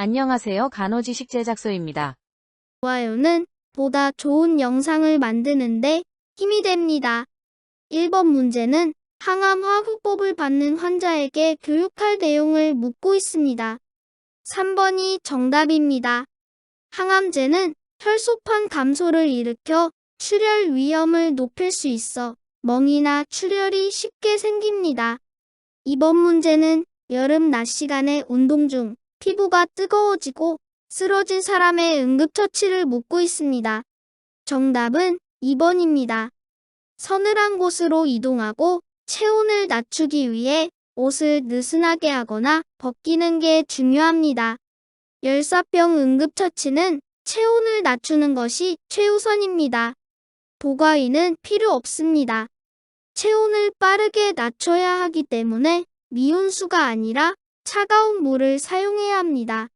안녕하세요. 간호지식 제작소입니다. 좋아요는 보다 좋은 영상을 만드는데 힘이 됩니다. 1번 문제는 항암화 후법을 받는 환자에게 교육할 내용을 묻고 있습니다. 3번이 정답입니다. 항암제는 혈소판 감소를 일으켜 출혈 위험을 높일 수 있어 멍이나 출혈이 쉽게 생깁니다. 2번 문제는 여름 낮 시간에 운동 중 피부가 뜨거워지고 쓰러진 사람의 응급처치를 묻고 있습니다. 정답은 2번입니다. 서늘한 곳으로 이동하고 체온을 낮추기 위해 옷을 느슨하게 하거나 벗기는 게 중요합니다. 열사병 응급처치는 체온을 낮추는 것이 최우선입니다. 도가위는 필요 없습니다. 체온을 빠르게 낮춰야 하기 때문에 미온수가 아니라 차가운 물을 사용해야 합니다.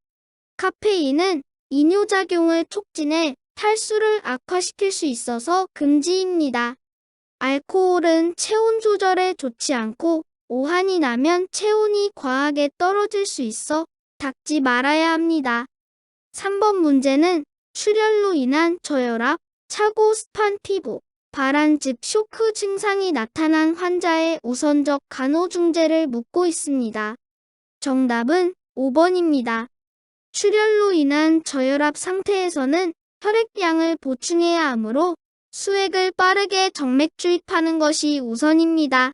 카페인은 이뇨작용을 촉진해 탈수를 악화시킬 수 있어서 금지입니다. 알코올은 체온 조절에 좋지 않고 오한이 나면 체온이 과하게 떨어질 수 있어 닦지 말아야 합니다. 3번 문제는 출혈로 인한 저혈압, 차고 습한 피부, 발한 즉 쇼크 증상이 나타난 환자의 우선적 간호중재를 묻고 있습니다. 정답은 5번입니다. 출혈로 인한 저혈압 상태에서는 혈액량을 보충해야 하므로 수액을 빠르게 정맥 주입하는 것이 우선입니다.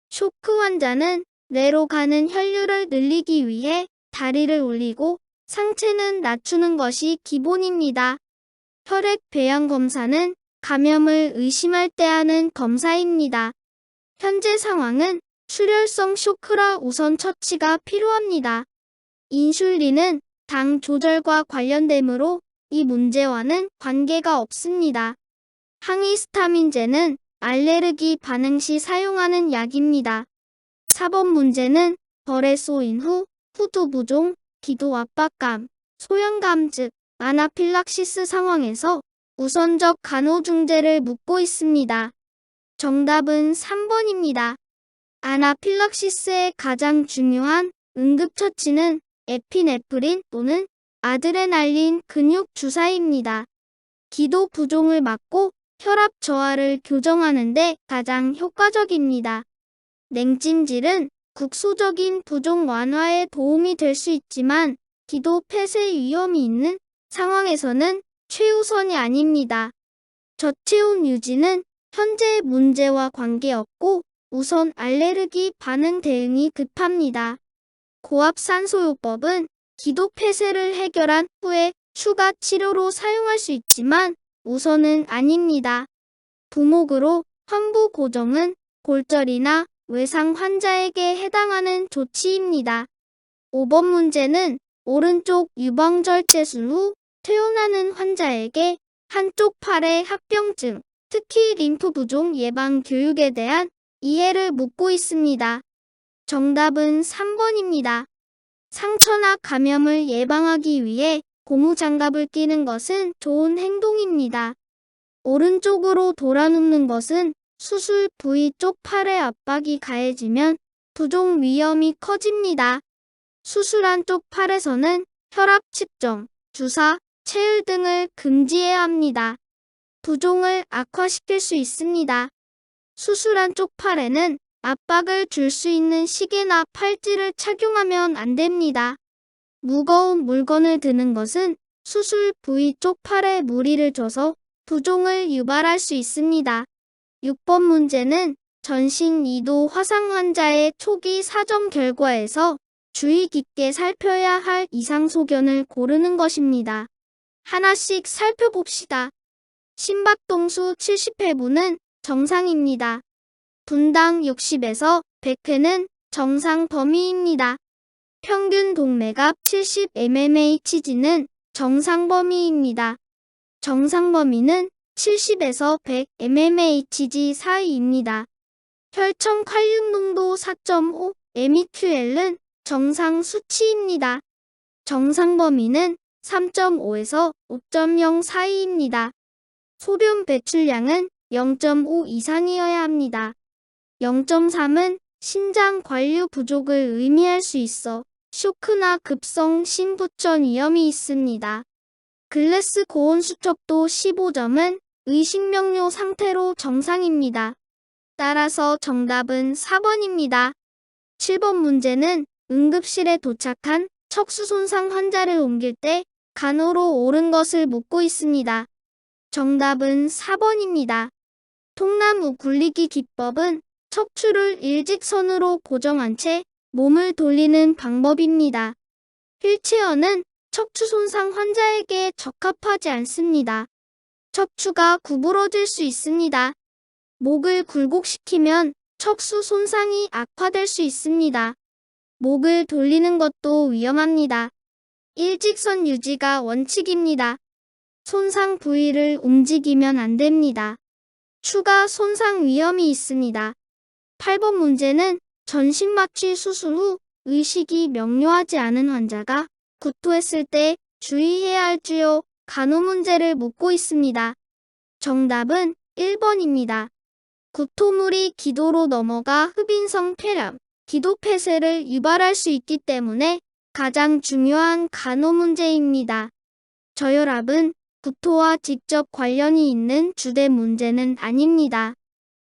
쇼크 환자는 뇌로 가는 혈류를 늘리기 위해 다리를 올리고 상체는 낮추는 것이 기본입니다. 혈액 배양 검사는 감염을 의심할 때 하는 검사입니다. 현재 상황은 출혈성 쇼크라 우선 처치가 필요합니다. 인슐린은 당 조절과 관련되므로 이 문제와는 관계가 없습니다. 항히스타민제는 알레르기 반응 시 사용하는 약입니다. 4번 문제는 벌에 쏘인 후 후두 부종, 기도 압박감, 소형감 즉 아나필락시스 상황에서 우선적 간호중재를 묻고 있습니다. 정답은 3번입니다. 아나필락시스의 가장 중요한 응급처치는 에피네프린 또는 아드레날린 근육 주사입니다. 기도 부종을 막고 혈압 저하를 교정하는 데 가장 효과적입니다. 냉찜질은 국소적인 부종 완화에 도움이 될 수 있지만 기도 폐쇄 위험이 있는 상황에서는 최우선이 아닙니다. 저체온 유지는 현재 문제와 관계없고 우선 알레르기 반응 대응이 급합니다. 고압산소요법은 기도 폐쇄를 해결한 후에 추가 치료로 사용할 수 있지만 우선은 아닙니다. 부목으로 환부 고정은 골절이나 외상 환자에게 해당하는 조치입니다. 5번 문제는 오른쪽 유방절제술 후 퇴원하는 환자에게 한쪽 팔의 합병증, 특히 림프 부종 예방 교육에 대한 이해를 묻고 있습니다. 정답은 3번입니다. 상처나 감염을 예방하기 위해 고무장갑을 끼는 것은 좋은 행동입니다. 오른쪽으로 돌아 눕는 것은 수술 부위 쪽 팔의 압박이 가해지면 부종 위험이 커집니다. 수술한 쪽 팔에서는 혈압 측정, 주사, 체열 등을 금지해야 합니다. 부종을 악화시킬 수 있습니다. 수술한 쪽 팔에는 압박을 줄 수 있는 시계나 팔찌를 착용하면 안 됩니다. 무거운 물건을 드는 것은 수술 부위 쪽 팔에 무리를 줘서 부종을 유발할 수 있습니다. 6번 문제는 전신 2도 화상 환자의 초기 사정 결과에서 주의 깊게 살펴야 할 이상소견을 고르는 것입니다. 하나씩 살펴봅시다. 심박동수 70회분은 정상입니다. 분당 60에서 100회는 정상 범위입니다. 평균 동맥압 70 mmHg는 정상 범위입니다. 정상 범위는 70에서 100 mmHg 사이입니다. 혈청 칼륨 농도 4.5 MEQL은 정상 수치입니다. 정상 범위는 3.5에서 5.0 사이입니다. 소변 배출량은 0.5 이상이어야 합니다. 0.3은 신장 관류 부족을 의미할 수 있어 쇼크나 급성 심부전 위험이 있습니다. 글래스 고온 수첩도 15점은 의식명료 상태로 정상입니다. 따라서 정답은 4번입니다. 7번 문제는 응급실에 도착한 척수 손상 환자를 옮길 때 간호로 옳은 것을 묻고 있습니다. 정답은 4번입니다. 통나무 굴리기 기법은 척추를 일직선으로 고정한 채 몸을 돌리는 방법입니다. 휠체어는 척추 손상 환자에게 적합하지 않습니다. 척추가 구부러질 수 있습니다. 목을 굴곡시키면 척수 손상이 악화될 수 있습니다. 목을 돌리는 것도 위험합니다. 일직선 유지가 원칙입니다. 손상 부위를 움직이면 안 됩니다. 추가 손상 위험이 있습니다. 8번 문제는 전신마취 수술 후 의식이 명료하지 않은 환자가 구토했을 때 주의해야 할 주요 간호 문제를 묻고 있습니다. 정답은 1번입니다. 구토물이 기도로 넘어가 흡인성 폐렴, 기도 폐쇄를 유발할 수 있기 때문에 가장 중요한 간호 문제입니다. 저혈압은 구토와 직접 관련이 있는 주된 문제는 아닙니다.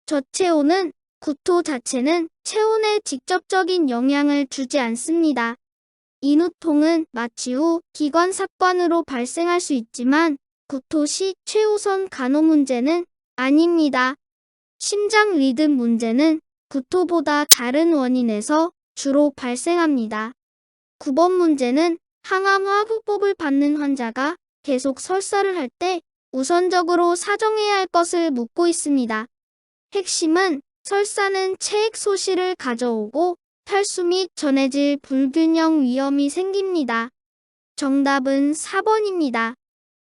저체온은 구토 자체는 체온에 직접적인 영향을 주지 않습니다. 인후통은 마취 후 기관삭관으로 발생할 수 있지만 구토 시 최우선 간호 문제는 아닙니다. 심장 리듬 문제는 구토보다 다른 원인에서 주로 발생합니다. 9번 문제는 항암화흡법을 받는 환자가 계속 설사를 할 때 우선적으로 사정해야 할 것을 묻고 있습니다. 핵심은 설사는 체액 소실을 가져오고 탈수 및 전해질 불균형 위험이 생깁니다. 정답은 4번입니다.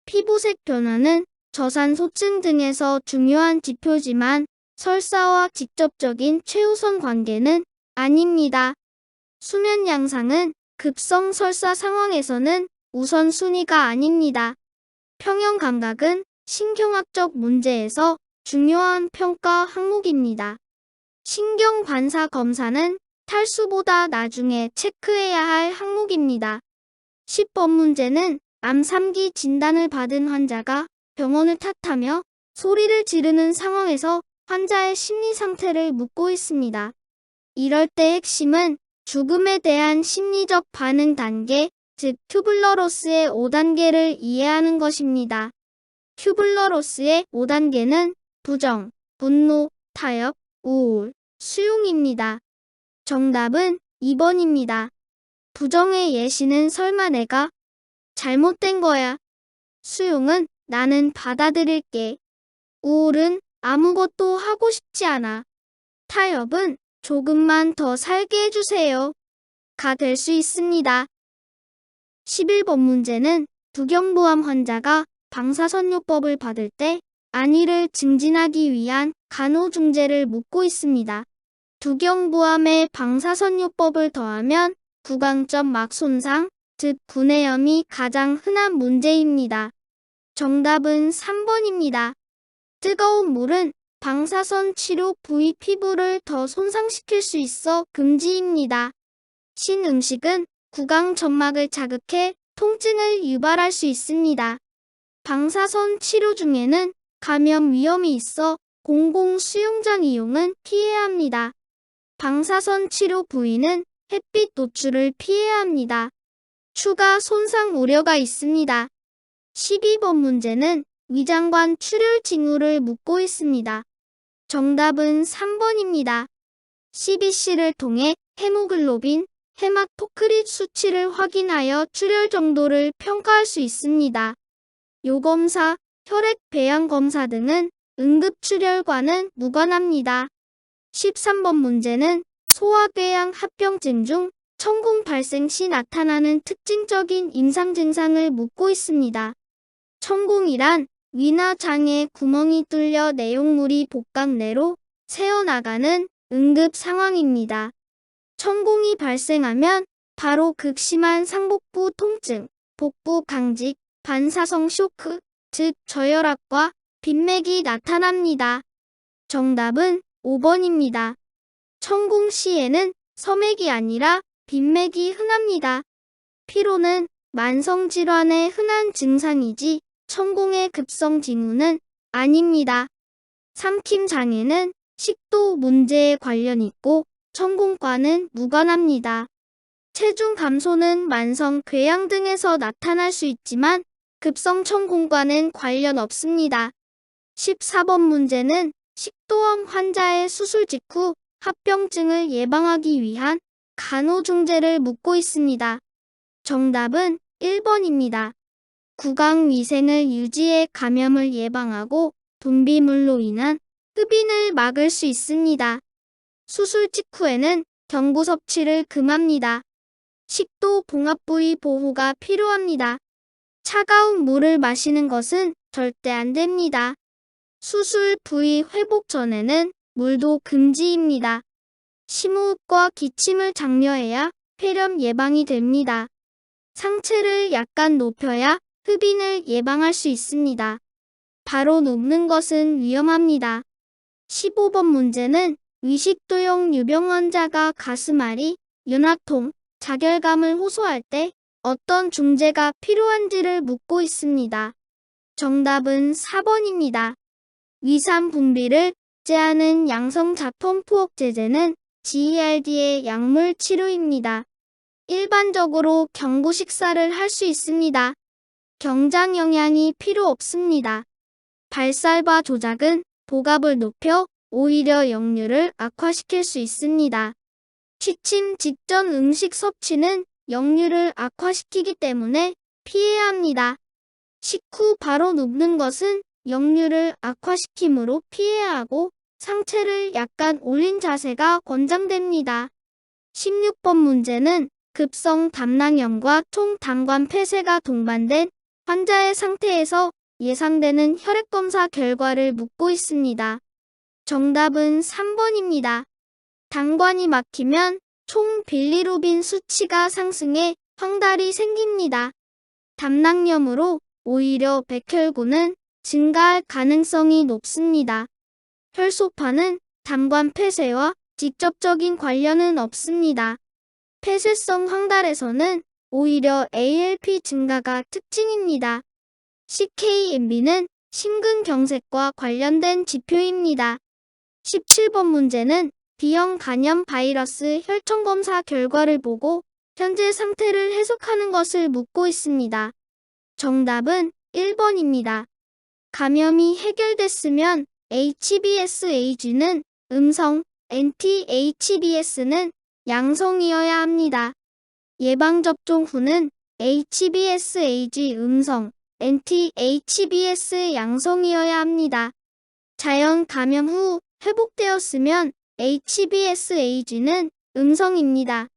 피부색 변화는 저산소증 등에서 중요한 지표지만 설사와 직접적인 최우선 관계는 아닙니다. 수면 양상은 급성 설사 상황에서는 우선순위가 아닙니다. 평형 감각은 신경학적 문제에서 중요한 평가 항목입니다. 신경 관사 검사는 탈수보다 나중에 체크해야 할 항목입니다. 10번 문제는 암 3기 진단을 받은 환자가 병원을 탓하며 소리를 지르는 상황에서 환자의 심리 상태를 묻고 있습니다. 이럴 때 핵심은 죽음에 대한 심리적 반응 단계, 즉 큐블러로스의 5단계를 이해하는 것입니다. 큐블러로스의 5단계는 부정, 분노, 타협, 우울, 수용입니다. 정답은 2번입니다. 부정의 예시는 설마 내가 잘못된 거야. 수용은 나는 받아들일게. 우울은 아무것도 하고 싶지 않아. 타협은 조금만 더 살게 해주세요. 가 될 수 있습니다. 11번 문제는 두경부암 환자가 방사선요법을 받을 때 안위를 증진하기 위한 간호중재를 묻고 있습니다. 두경부암에 방사선요법을 더하면 구강점 막 손상, 즉 구내염이 가장 흔한 문제입니다. 정답은 3번입니다. 뜨거운 물은 방사선 치료 부위 피부를 더 손상시킬 수 있어 금지입니다. 신음식은 구강 점막을 자극해 통증을 유발할 수 있습니다. 방사선 치료 중에는 감염 위험이 있어 공공 수영장 이용은 피해야 합니다. 방사선 치료 부위는 햇빛 노출을 피해야 합니다. 추가 손상 우려가 있습니다. 12번 문제는 위장관 출혈 징후를 묻고 있습니다. 정답은 3번입니다. CBC를 통해 헤모글로빈, 헤마토크릿 수치를 확인하여 출혈 정도를 평가할 수 있습니다. 요검사, 혈액 배양 검사 등은 응급출혈과는 무관합니다. 13번 문제는 소화궤양 합병증 중 천궁 발생 시 나타나는 특징적인 임상 증상을 묻고 있습니다. 천궁이란 위나 장에 구멍이 뚫려 내용물이 복강 내로 새어나가는 응급 상황입니다. 천궁이 발생하면 바로 극심한 상복부 통증, 복부 강직, 반사성 쇼크, 즉 저혈압과 빈맥이 나타납니다. 정답은 5번입니다. 천궁 시에는 섬액이 아니라 빈맥이 흔합니다. 피로는 만성질환의 흔한 증상이지 천공의 급성 징후는 아닙니다. 삼킴 장애는 식도 문제에 관련 있고 천공과는 무관합니다. 체중 감소는 만성 궤양 등에서 나타날 수 있지만 급성 천공과는 관련 없습니다. 14번 문제는 식도암 환자의 수술 직후 합병증을 예방하기 위한 간호중재를 묻고 있습니다. 정답은 1번입니다. 구강위생을 유지해 감염을 예방하고 분비물로 인한 흡인을 막을 수 있습니다. 수술 직후에는 경구 섭취를 금합니다. 식도 봉합 부위 보호가 필요합니다. 차가운 물을 마시는 것은 절대 안 됩니다. 수술 부위 회복 전에는 물도 금지입니다. 심호흡과 기침을 장려해야 폐렴 예방이 됩니다. 상체를 약간 높여야 흡인을 예방할 수 있습니다. 바로 눕는 것은 위험합니다. 15번 문제는 위식도형 유병 환자가 가슴앓이, 윤학통, 자결감을 호소할 때 어떤 중재가 필요한지를 묻고 있습니다. 정답은 4번입니다. 위산 분비를 억제하는 양성 자통포억 제제는 GERD의 약물 치료입니다. 일반적으로 경구 식사를 할 수 있습니다. 경장 영양이 필요 없습니다. 발살바 조작은 복압을 높여 오히려 역류를 악화시킬 수 있습니다. 취침 직전 음식 섭취는 역류를 악화시키기 때문에 피해야 합니다. 식후 바로 눕는 것은 역류를 악화시키므로 피해야 하고 상체를 약간 올린 자세가 권장됩니다. 16번 문제는 급성 담낭염과 총담관 폐쇄가 동반된 환자의 상태에서 예상되는 혈액검사 결과를 묻고 있습니다. 정답은 3번입니다. 당관이 막히면 총 빌리루빈 수치가 상승해 황달이 생깁니다. 담낭염으로 오히려 백혈구는 증가할 가능성이 높습니다. 혈소파는 담관 폐쇄와 직접적인 관련은 없습니다. 폐쇄성 황달에서는 오히려 ALP 증가가 특징입니다. CKMB는 심근경색과 관련된 지표입니다. 17번 문제는 B형 간염 바이러스 혈청검사 결과를 보고 현재 상태를 해석하는 것을 묻고 있습니다. 정답은 1번입니다. 감염이 해결됐으면 HBsAg는 음성, anti-HBs는 양성이어야 합니다. 예방접종 후는 HBsAg 음성, anti-HBs 양성이어야 합니다. 자연 감염 후 회복되었으면 HBsAg는 음성입니다.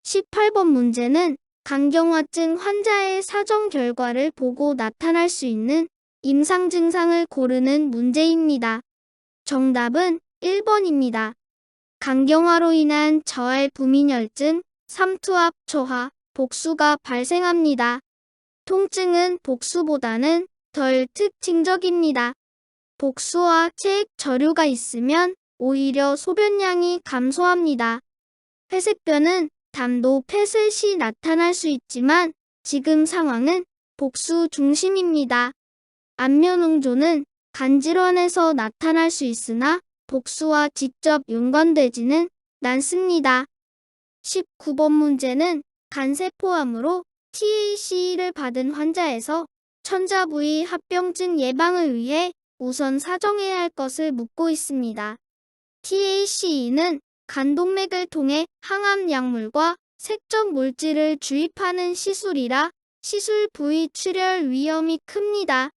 18번 문제는 간경화증 환자의 사정 결과를 보고 나타날 수 있는 임상 증상을 고르는 문제입니다. 정답은 1번입니다. 간경화로 인한 저할 부민혈증, 삼투압, 초하, 복수가 발생합니다. 통증은 복수보다는 덜 특징적입니다. 복수와 체액 저류가 있으면 오히려 소변량이 감소합니다. 회색변은 담도 폐쇄 시 나타날 수 있지만 지금 상황은 복수 중심입니다. 안면홍조는 간질환에서 나타날 수 있으나 복수와 직접 연관되지는 않습니다. 19번 문제는 간세포암으로 TAC를 받은 환자에서 천자 부위 합병증 예방을 위해 우선 사정해야 할 것을 묻고 있습니다. TAC는 간동맥을 통해 항암 약물과 색적 물질을 주입하는 시술이라 시술 부위 출혈 위험이 큽니다.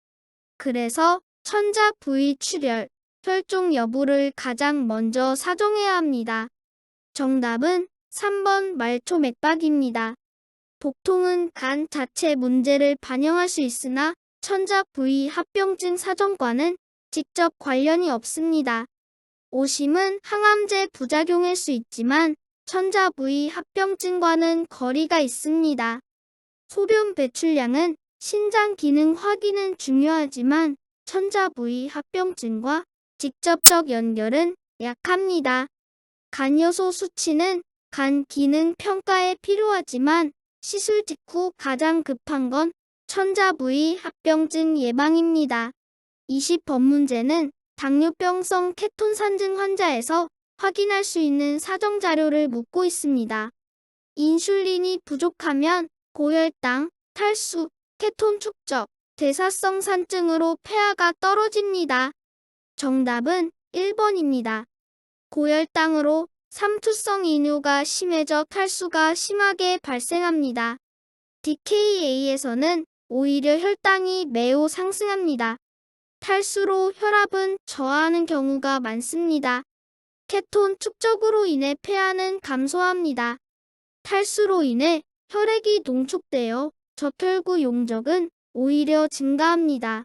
그래서 천자 부위 출혈, 혈종 여부를 가장 먼저 사정해야 합니다. 정답은 3번 말초 맥박입니다. 복통은 간 자체 문제를 반영할 수 있으나 천자 부위 합병증 사정과는 직접 관련이 없습니다. 오심은 항암제 부작용일 수 있지만 천자 부위 합병증과는 거리가 있습니다. 소변 배출량은 신장 기능 확인은 중요하지만 천자 부위 합병증과 직접적 연결은 약합니다. 간효소 수치는 간 기능 평가에 필요하지만 시술 직후 가장 급한 건 천자부위 합병증 예방입니다. 20번 문제는 당뇨병성 케톤산증 환자에서 확인할 수 있는 사정 자료를 묻고 있습니다. 인슐린이 부족하면 고혈당, 탈수, 케톤 축적, 대사성 산증으로 폐하가 떨어집니다. 정답은 1번입니다. 고혈당으로 삼투성 이뇨가 심해져 탈수가 심하게 발생합니다. DKA에서는 오히려 혈당이 매우 상승합니다. 탈수로 혈압은 저하하는 경우가 많습니다. 케톤 축적으로 인해 폐하는 감소합니다. 탈수로 인해 혈액이 농축되어 적혈구 용적은 오히려 증가합니다.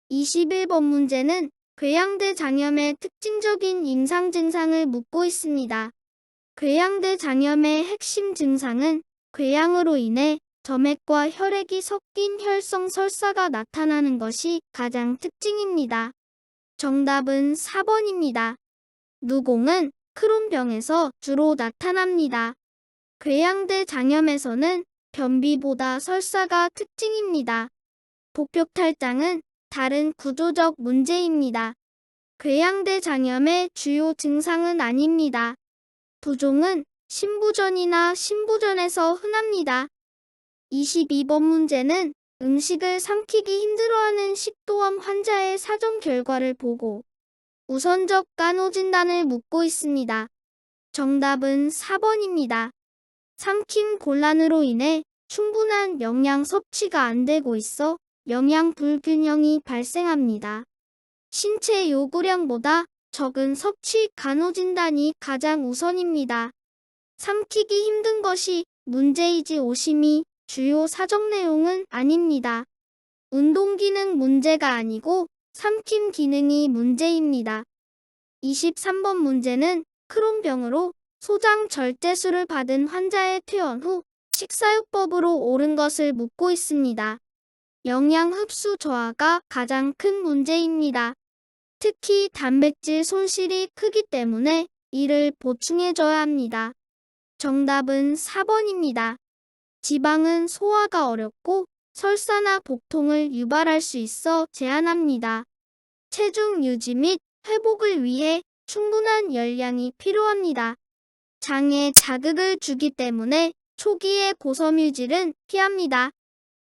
21번 문제는 궤양대 장염의 특징적인 임상 증상을 묻고 있습니다. 궤양대 장염의 핵심 증상은 궤양으로 인해 점액과 혈액이 섞인 혈성 설사가 나타나는 것이 가장 특징입니다. 정답은 4번입니다. 누공은 크론병에서 주로 나타납니다. 궤양대 장염에서는 변비보다 설사가 특징입니다. 복벽탈장은 다른 구조적 문제입니다. 궤양대 장염의 주요 증상은 아닙니다. 부종은 신부전이나 신부전에서 흔합니다. 22번 문제는 음식을 삼키기 힘들어하는 식도암 환자의 사정 결과를 보고 우선적 간호 진단을 묻고 있습니다. 정답은 4번입니다. 삼킴 곤란으로 인해 충분한 영양 섭취가 안 되고 있어 영양 불균형이 발생합니다. 신체 요구량보다 적은 섭취 간호 진단이 가장 우선입니다. 삼키기 힘든 것이 문제이지 오심이 주요 사정 내용은 아닙니다. 운동 기능 문제가 아니고 삼킴 기능이 문제입니다. 23번 문제는 크론병으로 소장 절제술을 받은 환자의 퇴원 후 식사요법으로 옳은 것을 묻고 있습니다. 영양 흡수 저하가 가장 큰 문제입니다. 특히 단백질 손실이 크기 때문에 이를 보충해줘야 합니다. 정답은 4번입니다. 지방은 소화가 어렵고 설사나 복통을 유발할 수 있어 제한합니다. 체중 유지 및 회복을 위해 충분한 열량이 필요합니다. 장에 자극을 주기 때문에 초기의 고섬유질은 피합니다.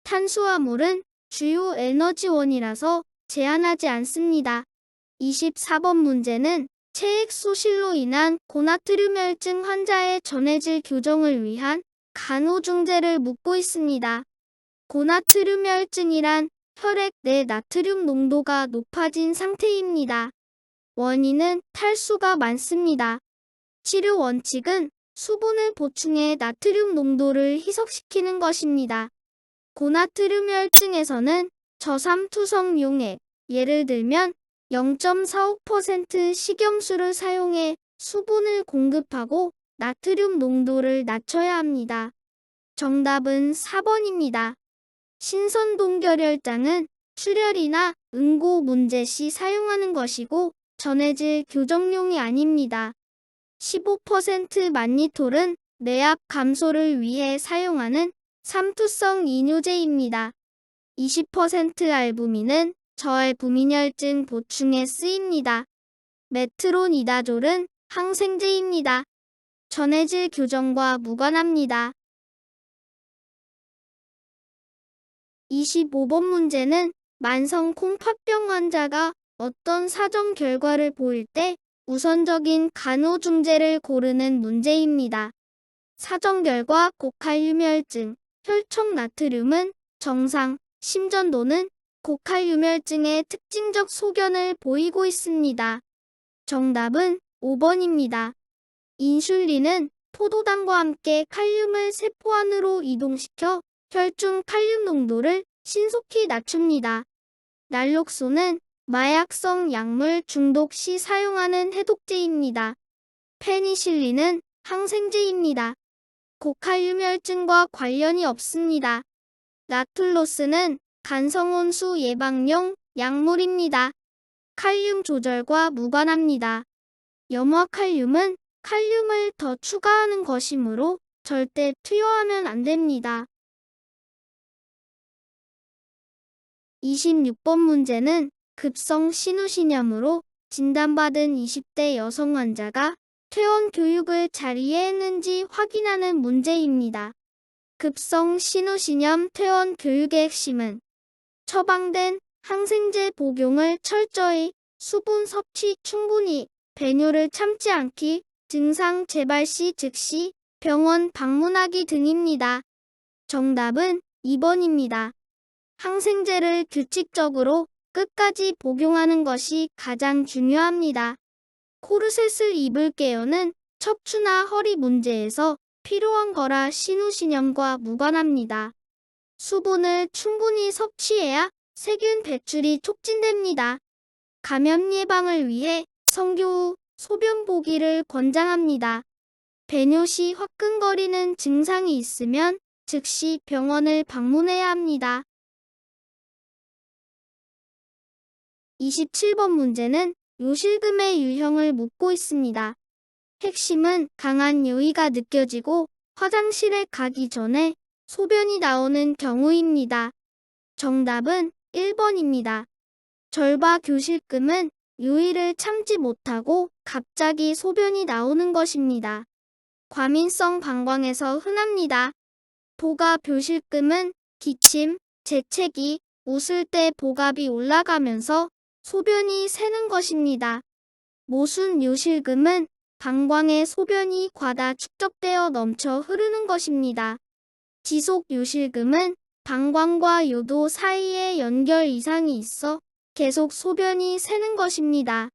탄수화물은 주요 에너지원이라서 제한하지 않습니다. 24번 문제는 체액 소실로 인한 고나트륨혈증 환자의 전해질 교정을 위한 간호중재를 묻고 있습니다. 고나트륨혈증이란 혈액 내 나트륨 농도가 높아진 상태입니다. 원인은 탈수가 많습니다. 치료 원칙은 수분을 보충해 나트륨 농도를 희석시키는 것입니다. 고나트륨혈증에서는 저삼투성 용액, 예를 들면 0.45% 식염수를 사용해 수분을 공급하고 나트륨 농도를 낮춰야 합니다. 정답은 4번입니다. 신선동결혈장은 출혈이나 응고 문제 시 사용하는 것이고 전해질 교정용이 아닙니다. 15% 만니톨은 뇌압 감소를 위해 사용하는 삼투성 이뇨제입니다. 20% 알부민은 저알부민혈증 보충에 쓰입니다. 메트로니다졸은 항생제입니다. 전해질 교정과 무관합니다. 25번 문제는 만성 콩팥병 환자가 어떤 사정 결과를 보일 때 우선적인 간호중재를 고르는 문제입니다. 사정 결과 고칼륨혈증, 혈청 나트륨은 정상, 심전도는 고칼륨혈증의 특징적 소견을 보이고 있습니다. 정답은 5번입니다. 인슐린은 포도당과 함께 칼륨을 세포 안으로 이동시켜 혈중 칼륨 농도를 신속히 낮춥니다. 날록소는 마약성 약물 중독 시 사용하는 해독제입니다. 페니실린은 항생제입니다. 고칼륨혈증과 관련이 없습니다. 나툴로스는 간성혼수 예방용 약물입니다. 칼륨 조절과 무관합니다. 염화칼륨은 칼륨을 더 추가하는 것이므로 절대 투여하면 안 됩니다. 26번 문제는 급성 신우신염으로 진단받은 20대 여성 환자가 퇴원 교육을 잘 이해했는지 확인하는 문제입니다. 급성 신우신염 퇴원 교육의 핵심은 처방된 항생제 복용을 철저히, 수분 섭취 충분히, 배뇨를 참지 않기, 증상 재발 시 즉시 병원 방문하기 등입니다. 정답은 2번입니다. 항생제를 규칙적으로 끝까지 복용하는 것이 가장 중요합니다. 코르셋을 입을게요는 척추나 허리 문제에서 필요한 거라 신우신염과 무관합니다. 수분을 충분히 섭취해야 세균 배출이 촉진됩니다. 감염 예방을 위해 성교 후 소변 보기를 권장합니다. 배뇨 시 화끈거리는 증상이 있으면 즉시 병원을 방문해야 합니다. 27번 문제는 요실금의 유형을 묻고 있습니다. 핵심은 강한 요의가 느껴지고 화장실에 가기 전에 소변이 나오는 경우입니다. 정답은 1번입니다. 절박요실금은 요의를 참지 못하고 갑자기 소변이 나오는 것입니다. 과민성 방광에서 흔합니다. 복압요실금은 기침, 재채기, 웃을 때 복압이 올라가면서 소변이 새는 것입니다. 모순요실금은 방광에 소변이 과다 축적되어 넘쳐 흐르는 것입니다. 지속요실금은 방광과 요도 사이에 연결 이상이 있어 계속 소변이 새는 것입니다.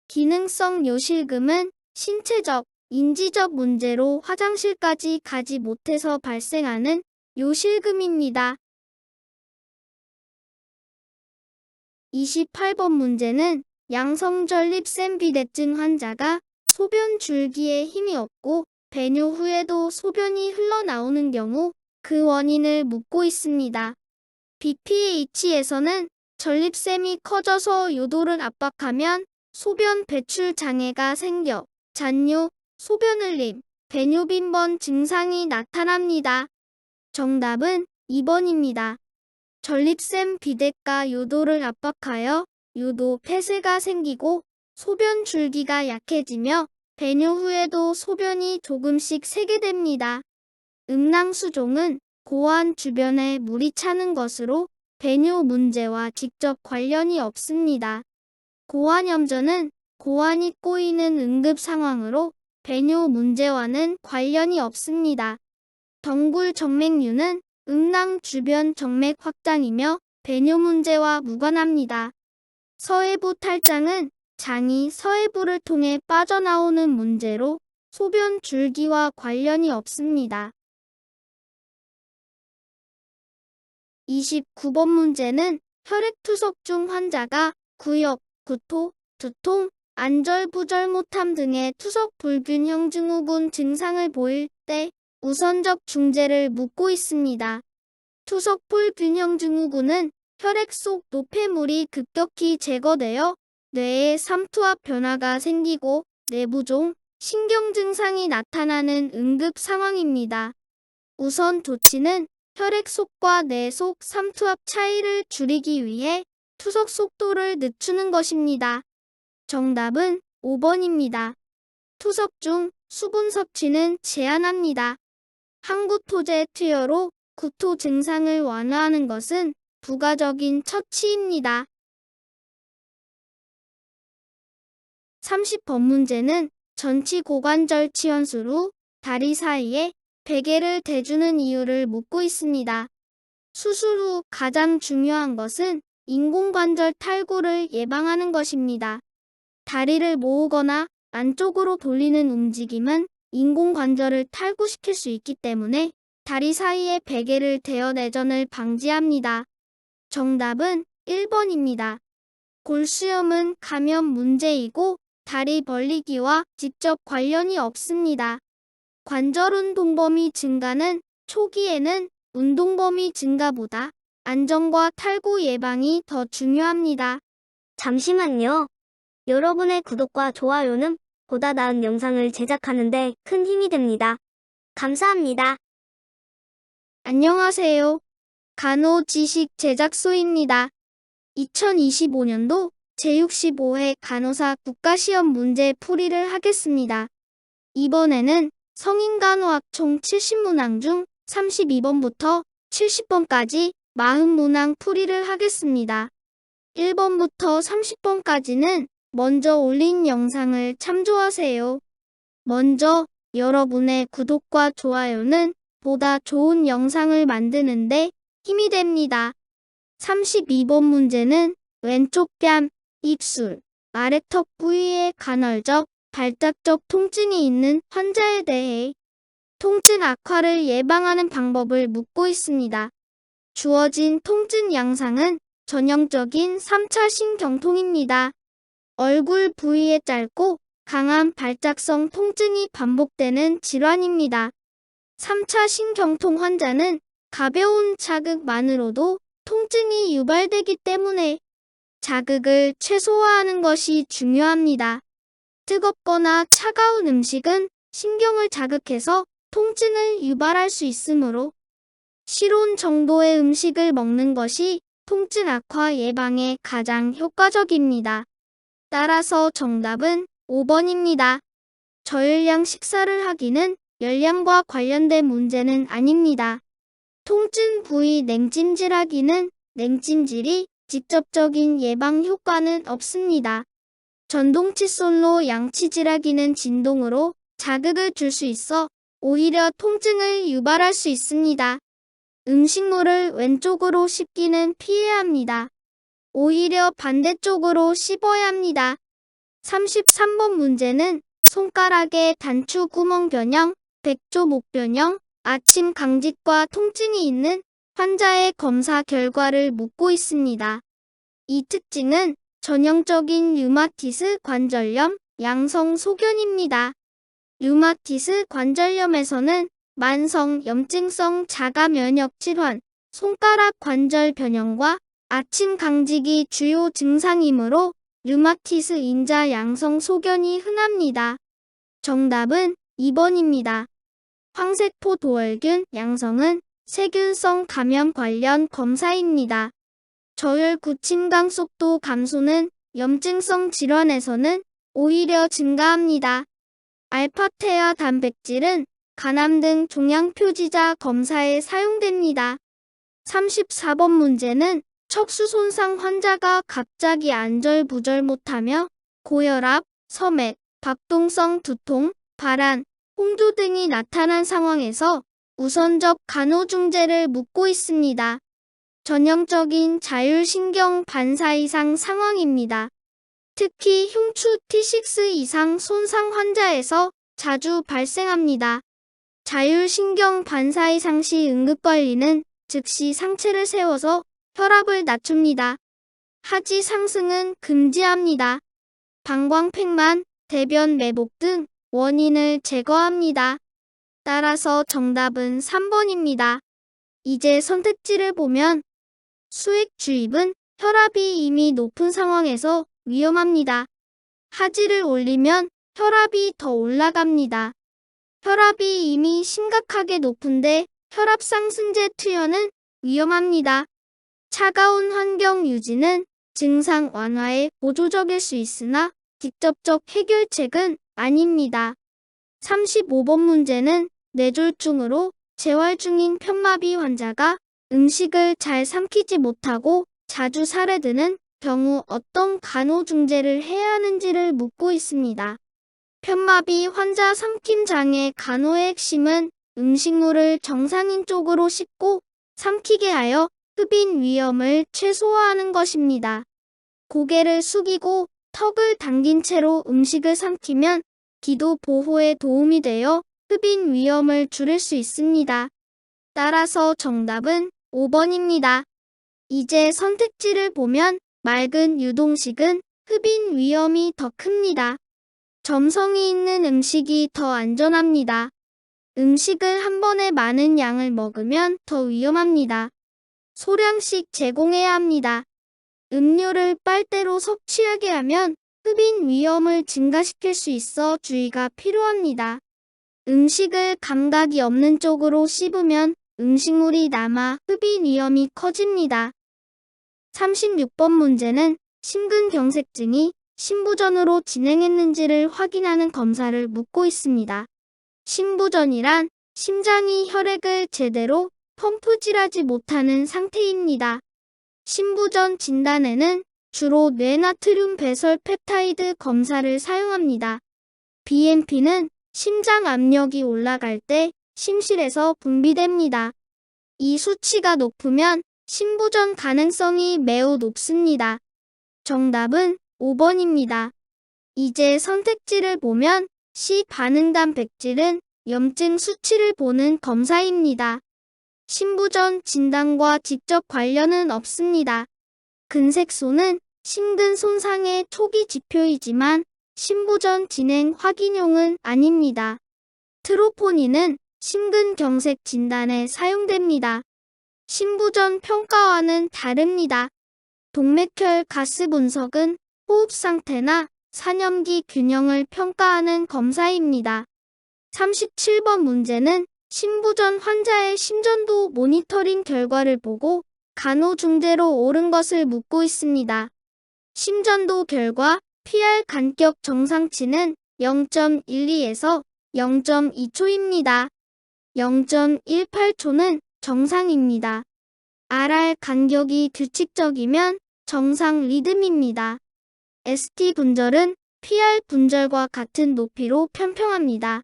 기능성 요실금은 신체적, 인지적 문제로 화장실까지 가지 못해서 발생하는 요실금입니다. 28번 문제는 양성전립腺 비대증 환자가 소변 줄기에 힘이 없고 배뇨 후에도 소변이 흘러나오는 경우 그 원인을 묻고 있습니다. BPH에서는 전립腺이 커져서 요도를 압박하면 소변 배출 장애가 생겨 잔뇨, 소변 흘림, 배뇨 빈번 증상이 나타납니다. 정답은 2번입니다. 전립腺 비대가 요도를 압박하여 요도 폐쇄가 생기고 소변 줄기가 약해지며 배뇨 후에도 소변이 조금씩 새게 됩니다. 음낭수종은 고환 주변에 물이 차는 것으로 배뇨 문제와 직접 관련이 없습니다. 고환염전은 고환이 꼬이는 응급 상황으로 배뇨 문제와는 관련이 없습니다. 덩굴정맥류는 음낭 주변 정맥 확장이며 배뇨 문제와 무관합니다. 서해부 탈장은 장이 서해부를 통해 빠져나오는 문제로 소변 줄기와 관련이 없습니다. 29번 문제는 혈액투석 중 환자가 구역, 구토, 두통, 안절부절못함 등의 투석 불균형 증후군 증상을 보일 때 우선적 중재를 묻고 있습니다. 투석 불균형 증후군은 혈액 속 노폐물이 급격히 제거되어 뇌에 삼투압 변화가 생기고 내부종, 신경 증상이 나타나는 응급 상황입니다. 우선 조치는 혈액 속과 뇌 속 삼투압 차이를 줄이기 위해 투석 속도를 늦추는 것입니다. 정답은 5번입니다. 투석 중 수분 섭취는 제한합니다. 항구토제 투여로 구토 증상을 완화하는 것은 부가적인 처치입니다. 30번 문제는 전치고관절 치원술 후 다리 사이에 베개를 대주는 이유를 묻고 있습니다. 수술 후 가장 중요한 것은 인공관절 탈구를 예방하는 것입니다. 다리를 모으거나 안쪽으로 돌리는 움직임은 인공관절을 탈구시킬 수 있기 때문에 다리 사이에 베개를 대어 내전을 방지합니다. 정답은 1번입니다. 골수염은 감염 문제이고 다리 벌리기와 직접 관련이 없습니다. 관절 운동 범위 증가는 초기에는 운동 범위 증가보다 안전과 탈구 예방이 더 중요합니다. 잠시만요. 여러분의 구독과 좋아요는 보다 나은 영상을 제작하는 데 큰 힘이 됩니다. 감사합니다. 안녕하세요. 간호지식 제작소입니다. 2025년도 제65회 간호사 국가시험 문제 풀이를 하겠습니다. 이번에는 성인간호학 총 70문항 중 32번부터 70번까지 40문항 풀이를 하겠습니다. 1번부터 30번까지는 먼저 올린 영상을 참조하세요. 먼저 여러분의 구독과 좋아요는 보다 좋은 영상을 만드는데 힘이 됩니다. 32번 문제는 왼쪽 뺨, 입술, 아래턱 부위에 간헐적, 발작적 통증이 있는 환자에 대해 통증 악화를 예방하는 방법을 묻고 있습니다. 주어진 통증 양상은 전형적인 3차 신경통입니다. 얼굴 부위에 짧고 강한 발작성 통증이 반복되는 질환입니다. 3차 신경통 환자는 가벼운 자극만으로도 통증이 유발되기 때문에 자극을 최소화하는 것이 중요합니다. 뜨겁거나 차가운 음식은 신경을 자극해서 통증을 유발할 수 있으므로 실온 정도의 음식을 먹는 것이 통증 악화 예방에 가장 효과적입니다. 따라서 정답은 5번입니다. 저열량 식사를 하기는 열량과 관련된 문제는 아닙니다. 통증 부위 냉찜질하기는 냉찜질이 직접적인 예방 효과는 없습니다. 전동 칫솔로 양치질하기는 진동으로 자극을 줄 수 있어 오히려 통증을 유발할 수 있습니다. 음식물을 왼쪽으로 씹기는 피해야 합니다. 오히려 반대쪽으로 씹어야 합니다. 33번 문제는 손가락의 단추 구멍 변형, 백조 목 변형, 아침 강직과 통증이 있는 환자의 검사 결과를 묻고 있습니다. 이 특징은 전형적인 류마티스 관절염, 양성 소견입니다. 류마티스 관절염에서는 만성 염증성 자가 면역 질환, 손가락 관절 변형과 아침 강직이 주요 증상이므로 류마티스 인자 양성 소견이 흔합니다. 정답은 2번입니다. 황색포 도월균 양성은 세균성 감염 관련 검사입니다. 저혈 구침강 속도 감소는 염증성 질환에서는 오히려 증가합니다. 알파테아 단백질은 간암 등 종양 표지자 검사에 사용됩니다. 34번 문제는 척수 손상 환자가 갑자기 안절부절 못하며 고혈압, 서맥, 박동성 두통, 발한, 홍조 등이 나타난 상황에서 우선적 간호중재를 묻고 있습니다. 전형적인 자율신경 반사 이상 상황입니다. 특히 흉추 T6 이상 손상 환자에서 자주 발생합니다. 자율신경 반사 이상 시 응급관리는 즉시 상체를 세워서 혈압을 낮춥니다. 하지 상승은 금지합니다. 방광팩만, 대변 매복 등 원인을 제거합니다. 따라서 정답은 3번입니다. 이제 선택지를 보면 수액 주입은 혈압이 이미 높은 상황에서 위험합니다. 하지를 올리면 혈압이 더 올라갑니다. 혈압이 이미 심각하게 높은데 혈압 상승제 투여는 위험합니다. 차가운 환경 유지는 증상 완화에 보조적일 수 있으나 직접적 해결책은 아닙니다. 35번 문제는 뇌졸중으로 재활 중인 편마비 환자가 음식을 잘 삼키지 못하고 자주 살에 드는 경우 어떤 간호중재를 해야 하는지를 묻고 있습니다. 편마비 환자 삼킴 장애 간호의 핵심은 음식물을 정상인 쪽으로 씹고 삼키게 하여 흡인 위험을 최소화하는 것입니다. 고개를 숙이고 턱을 당긴 채로 음식을 삼키면 기도 보호에 도움이 되어 흡인 위험을 줄일 수 있습니다. 따라서 정답은 5번입니다. 이제 선택지를 보면 맑은 유동식은 흡인 위험이 더 큽니다. 점성이 있는 음식이 더 안전합니다. 음식을 한 번에 많은 양을 먹으면 더 위험합니다. 소량씩 제공해야 합니다. 음료를 빨대로 섭취하게 하면 흡인 위험을 증가시킬 수 있어 주의가 필요합니다. 음식을 감각이 없는 쪽으로 씹으면 음식물이 남아 흡인 위험이 커집니다. 36번 문제는 심근경색증이 심부전으로 진행했는지를 확인하는 검사를 묻고 있습니다. 심부전이란 심장이 혈액을 제대로 펌프질하지 못하는 상태입니다. 심부전 진단에는 주로 뇌나트륨 배설 펩타이드 검사를 사용합니다. BNP는 심장 압력이 올라갈 때 심실에서 분비됩니다. 이 수치가 높으면 심부전 가능성이 매우 높습니다. 정답은 5번입니다. 이제 선택지를 보면 C 반응 단백질은 염증 수치를 보는 검사입니다. 심부전 진단과 직접 관련은 없습니다. 근색소는 심근 손상의 초기 지표이지만 심부전 진행 확인용은 아닙니다. 트로포닌은 심근경색 진단에 사용됩니다. 심부전 평가와는 다릅니다. 동맥혈 가스 분석은 호흡 상태나 산염기 균형을 평가하는 검사입니다. 37번 문제는 심부전 환자의 심전도 모니터링 결과를 보고 간호중대로 옳은 것을 묻고 있습니다. 심전도 결과 PR 간격 정상치는 0.12에서 0.2초입니다. 0.18초는 정상입니다. RR 간격이 규칙적이면 정상 리듬입니다. ST 분절은 PR 분절과 같은 높이로 편평합니다.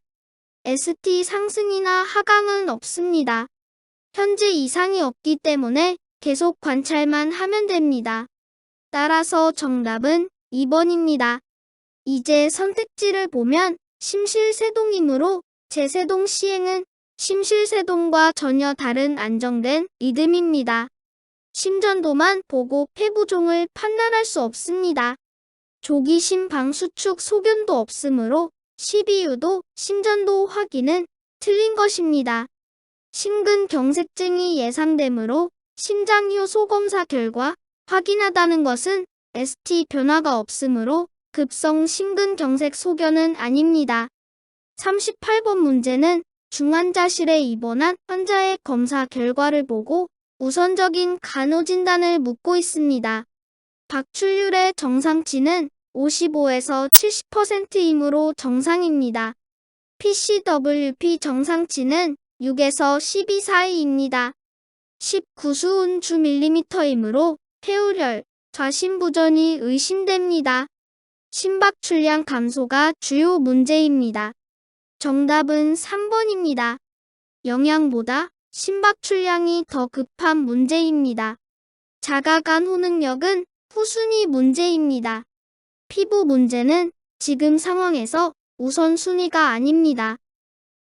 ST 상승이나 하강은 없습니다. 현재 이상이 없기 때문에 계속 관찰만 하면 됩니다. 따라서 정답은 2번입니다. 이제 선택지를 보면 심실세동이므로 재세동 시행은 심실세동과 전혀 다른 안정된 리듬입니다. 심전도만 보고 폐부종을 판단할 수 없습니다. 조기 심방 수축 소견도 없으므로 12유도 심전도 확인은 틀린 것입니다. 심근경색증이 예상되므로 심장효소 검사 결과 확인하다는 것은 ST 변화가 없으므로 급성 심근경색 소견은 아닙니다. 38번 문제는 중환자실에 입원한 환자의 검사 결과를 보고 우선적인 간호진단을 묻고 있습니다. 박출률의 정상치는 55에서 70%이므로 정상입니다. PCWP 정상치는 6에서 12 사이입니다. 19수운 주 밀리미터이므로 폐우열, 좌심부전이 의심됩니다. 심박출량 감소가 주요 문제입니다. 정답은 3번입니다. 영양보다 심박출량이 더 급한 문제입니다. 자가간 호능력은 후순위 문제입니다. 피부 문제는 지금 상황에서 우선순위가 아닙니다.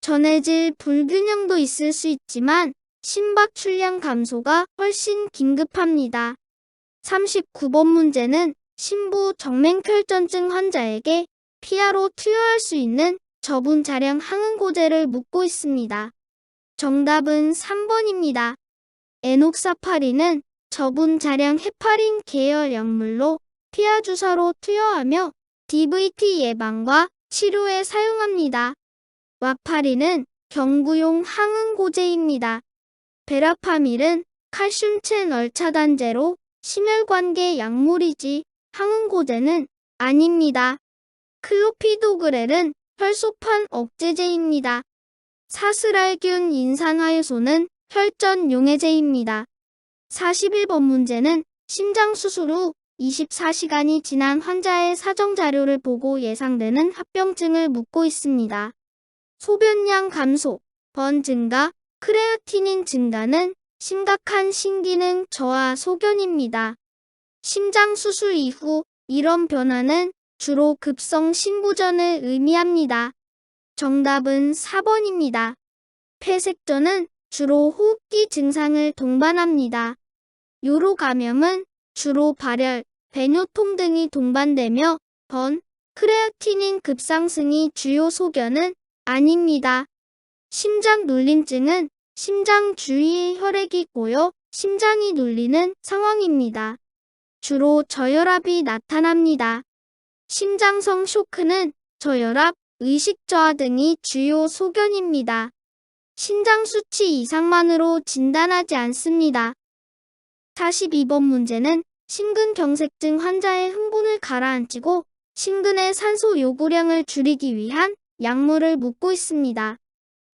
전해질 불균형도 있을 수 있지만 심박출량 감소가 훨씬 긴급합니다. 39번 문제는 심부 정맥혈전증 환자에게 피하로 투여할 수 있는 저분 자량 항응고제를 묻고 있습니다. 정답은 3번입니다. 에녹사파린은 저분 자량 헤파린 계열 약물로 피하 주사로 투여하며 DVT 예방과 치료에 사용합니다. 와파린은 경구용 항응고제입니다. 베라파밀은 칼슘 채널 차단제로 심혈관계 약물이지 항응고제는 아닙니다. 클로피도그렐은 혈소판 억제제입니다. 사스랄균 인산화효소는 혈전 용해제입니다. 41번 문제는 심장수술 후 24시간이 지난 환자의 사정자료를 보고 예상되는 합병증을 묻고 있습니다. 소변량 감소, 번 증가, 크레아티닌 증가는 심각한 심기능 저하 소견입니다. 심장수술 이후 이런 변화는 주로 급성 심부전을 의미합니다. 정답은 4번입니다. 폐색전은 주로 호흡기 증상을 동반합니다. 요로 감염은 주로 발열, 배뇨통 등이 동반되며 번, 크레아티닌 급상승이 주요 소견은 아닙니다. 심장 눌림증은 심장 주위의 혈액이 고여 심장이 눌리는 상황입니다. 주로 저혈압이 나타납니다. 심장성 쇼크는 저혈압, 의식 저하 등이 주요 소견입니다. 신장 수치 이상만으로 진단하지 않습니다. 42번 문제는 심근경색증 환자의 흥분을 가라앉히고 심근의 산소 요구량을 줄이기 위한 약물을 묻고 있습니다.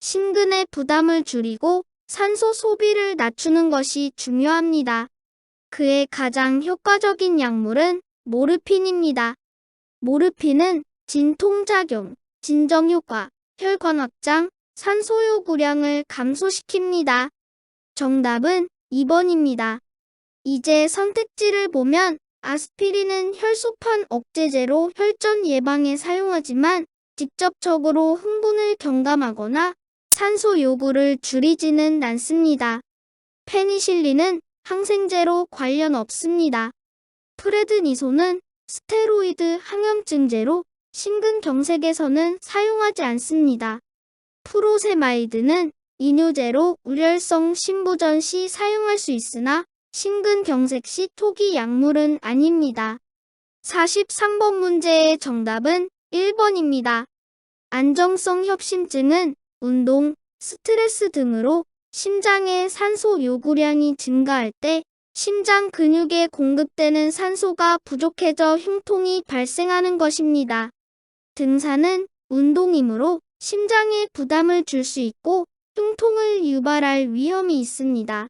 심근의 부담을 줄이고 산소 소비를 낮추는 것이 중요합니다. 그의 가장 효과적인 약물은 모르핀입니다. 모르핀은 진통작용, 진정효과, 혈관 확장, 산소 요구량을 감소시킵니다. 정답은 2번입니다. 이제 선택지를 보면 아스피린은 혈소판 억제제로 혈전 예방에 사용하지만 직접적으로 흥분을 경감하거나 산소 요구를 줄이지는 않습니다. 페니실린은 항생제로 관련 없습니다. 프레드니소는 스테로이드 항염증제로 심근경색에서는 사용하지 않습니다. 프로세마이드는 이뇨제로 우렬성 심부전 시 사용할 수 있으나 심근경색 시 토기 약물은 아닙니다. 43번 문제의 정답은 1번입니다. 안정성 협심증은 운동, 스트레스 등으로 심장의 산소 요구량이 증가할 때 심장 근육에 공급되는 산소가 부족해져 흉통이 발생하는 것입니다. 등산은 운동이므로 심장에 부담을 줄 수 있고 흉통을 유발할 위험이 있습니다.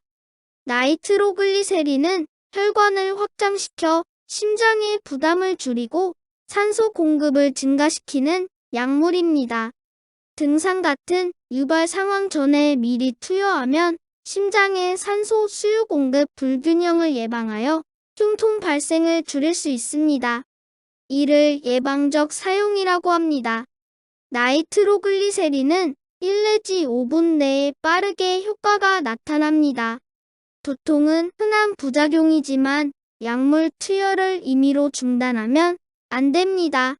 나이트로글리세린은 혈관을 확장시켜 심장의 부담을 줄이고 산소 공급을 증가시키는 약물입니다. 등산 같은 유발 상황 전에 미리 투여하면 심장의 산소 수요 공급 불균형을 예방하여 흉통 발생을 줄일 수 있습니다. 이를 예방적 사용이라고 합니다. 나이트로글리세린은 1 내지 5분 내에 빠르게 효과가 나타납니다. 두통은 흔한 부작용이지만 약물 투여를 임의로 중단하면 안 됩니다.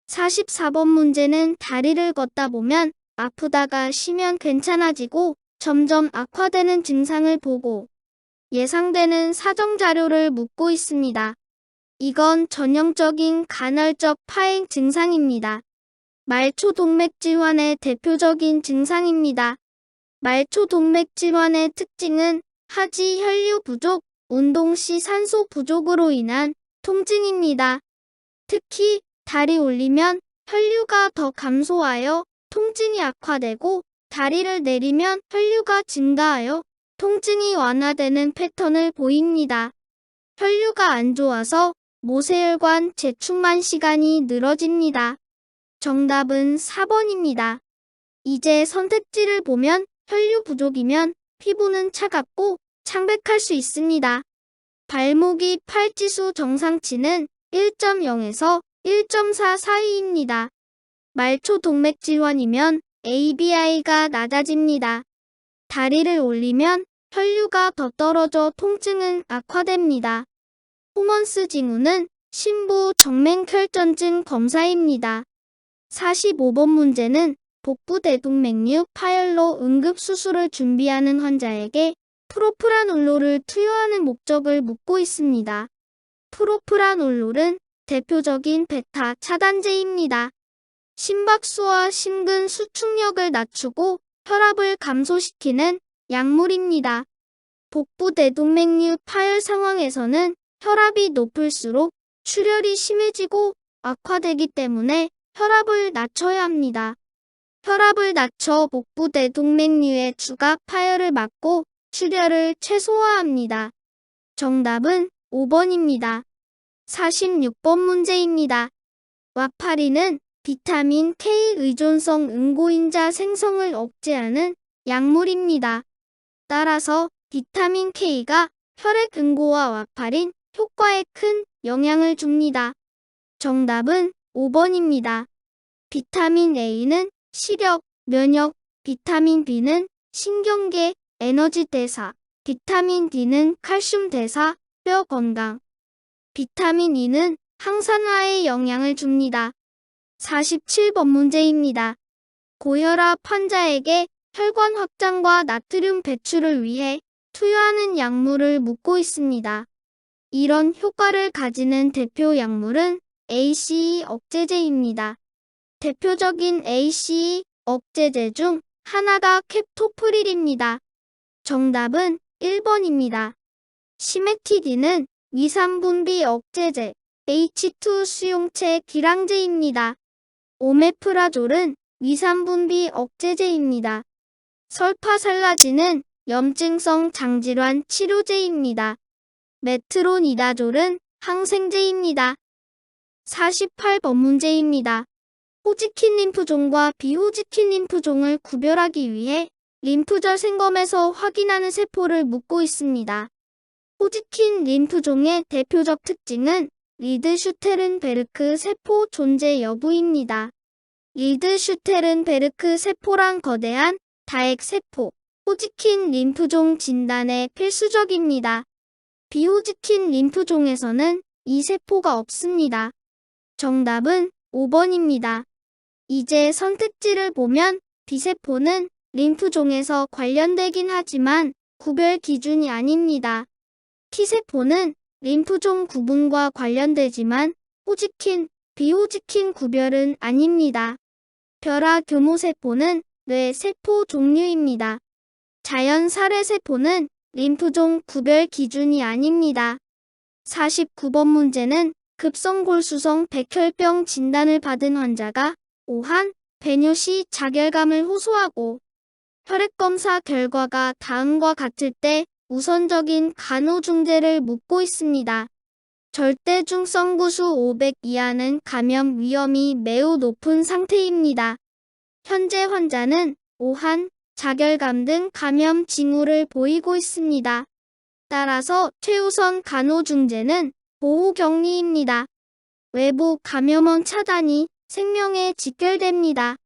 44번 문제는 다리를 걷다 보면 아프다가 쉬면 괜찮아지고 점점 악화되는 증상을 보고 예상되는 사정 자료를 묻고 있습니다. 이건 전형적인 간헐적 파행 증상입니다. 말초동맥 질환의 대표적인 증상입니다. 말초동맥 질환의 특징은 하지 혈류 부족, 운동 시 산소 부족으로 인한 통증입니다. 특히 다리 올리면 혈류가 더 감소하여 통증이 악화되고 다리를 내리면 혈류가 증가하여 통증이 완화되는 패턴을 보입니다. 혈류가 안 좋아서 모세혈관 재충만 시간이 늘어집니다. 정답은 4번입니다. 이제 선택지를 보면 혈류 부족이면 피부는 차갑고 창백할 수 있습니다. 발목이 팔지수 정상치는 1.0에서 1.4 사이입니다. 말초동맥 질환이면 ABI가 낮아집니다. 다리를 올리면 혈류가 더 떨어져 통증은 악화됩니다. 호먼스 징후는 심부 정맥혈전증 검사입니다. 45번 문제는 복부 대동맥류 파열로 응급수술을 준비하는 환자에게 프로프라놀로를 투여하는 목적을 묻고 있습니다. 프로프라놀롤은 대표적인 베타 차단제입니다. 심박수와 심근 수축력을 낮추고 혈압을 감소시키는 약물입니다. 복부 대동맥류 파열 상황에서는 혈압이 높을수록 출혈이 심해지고 악화되기 때문에 혈압을 낮춰야 합니다. 혈압을 낮춰 복부 대동맥류의 주각 파열을 막고 출혈을 최소화합니다. 정답은 5번입니다. 46번 문제입니다. 와파린은 비타민 K 의존성 응고인자 생성을 억제하는 약물입니다. 따라서 비타민 K가 혈액 응고와 와파린 효과에 큰 영향을 줍니다. 정답은 5번입니다. 비타민 A는 시력, 면역, 비타민 B는 신경계, 에너지 대사, 비타민 D는 칼슘 대사, 뼈 건강, 비타민 E는 항산화에 영향을 줍니다. 47번 문제입니다. 고혈압 환자에게 혈관 확장과 나트륨 배출을 위해 투여하는 약물을 묻고 있습니다. 이런 효과를 가지는 대표 약물은 ACE 억제제입니다. 대표적인 ACE 억제제 중 하나가 캡토프릴입니다. 정답은 1번입니다. 시메티딘은 위산분비 억제제, H2 수용체 기량제입니다. 오메프라졸은 위산분비 억제제입니다. 설파살라진은 염증성 장질환 치료제입니다. 메트로니다졸은 항생제입니다. 48번 문제입니다. 호지킨 림프종과 비호지킨 림프종을 구별하기 위해 림프절 생검에서 확인하는 세포를 묻고 있습니다. 호지킨 림프종의 대표적 특징은 리드슈테른베르크 세포 존재 여부입니다. 리드슈테른베르크 세포란 거대한 다액 세포, 호지킨 림프종 진단에 필수적입니다. 비호지킨 림프종에서는 이 세포가 없습니다. 정답은 5번입니다. 이제 선택지를 보면 B세포는 림프종에서 관련되긴 하지만 구별 기준이 아닙니다. T세포는 림프종 구분과 관련되지만 호지킨, 비호지킨 구별은 아닙니다. 벼라 교모세포는 뇌 세포 종류입니다. 자연 살해세포는 림프종 구별 기준이 아닙니다. 49번 문제는 급성골수성 백혈병 진단을 받은 환자가 오한, 배뇨 시 자결감을 호소하고 혈액검사 결과가 다음과 같을 때 우선적인 간호중재를 묻고 있습니다. 절대중성 구수 500 이하는 감염 위험이 매우 높은 상태입니다. 현재 환자는 오한, 자결감 등 감염 징후를 보이고 있습니다. 따라서 최우선 간호중재는 보호격리입니다. 외부 감염원 차단이 생명에 직결됩니다.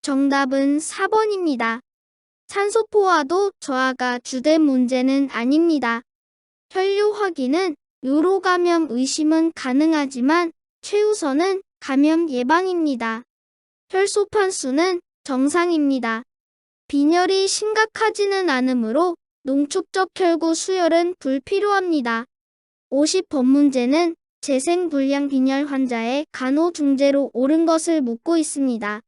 정답은 4번입니다. 산소포화도 저하가 주된 문제는 아닙니다. 혈류 확인은 요로 감염 의심은 가능하지만 최우선은 감염 예방입니다. 혈소판수는 정상입니다. 빈혈이 심각하지는 않으므로 농축적 혈구 수혈은 불필요합니다. 50번 문제는 재생불량 빈혈 환자의 간호중재로 옳은 것을 묻고 있습니다.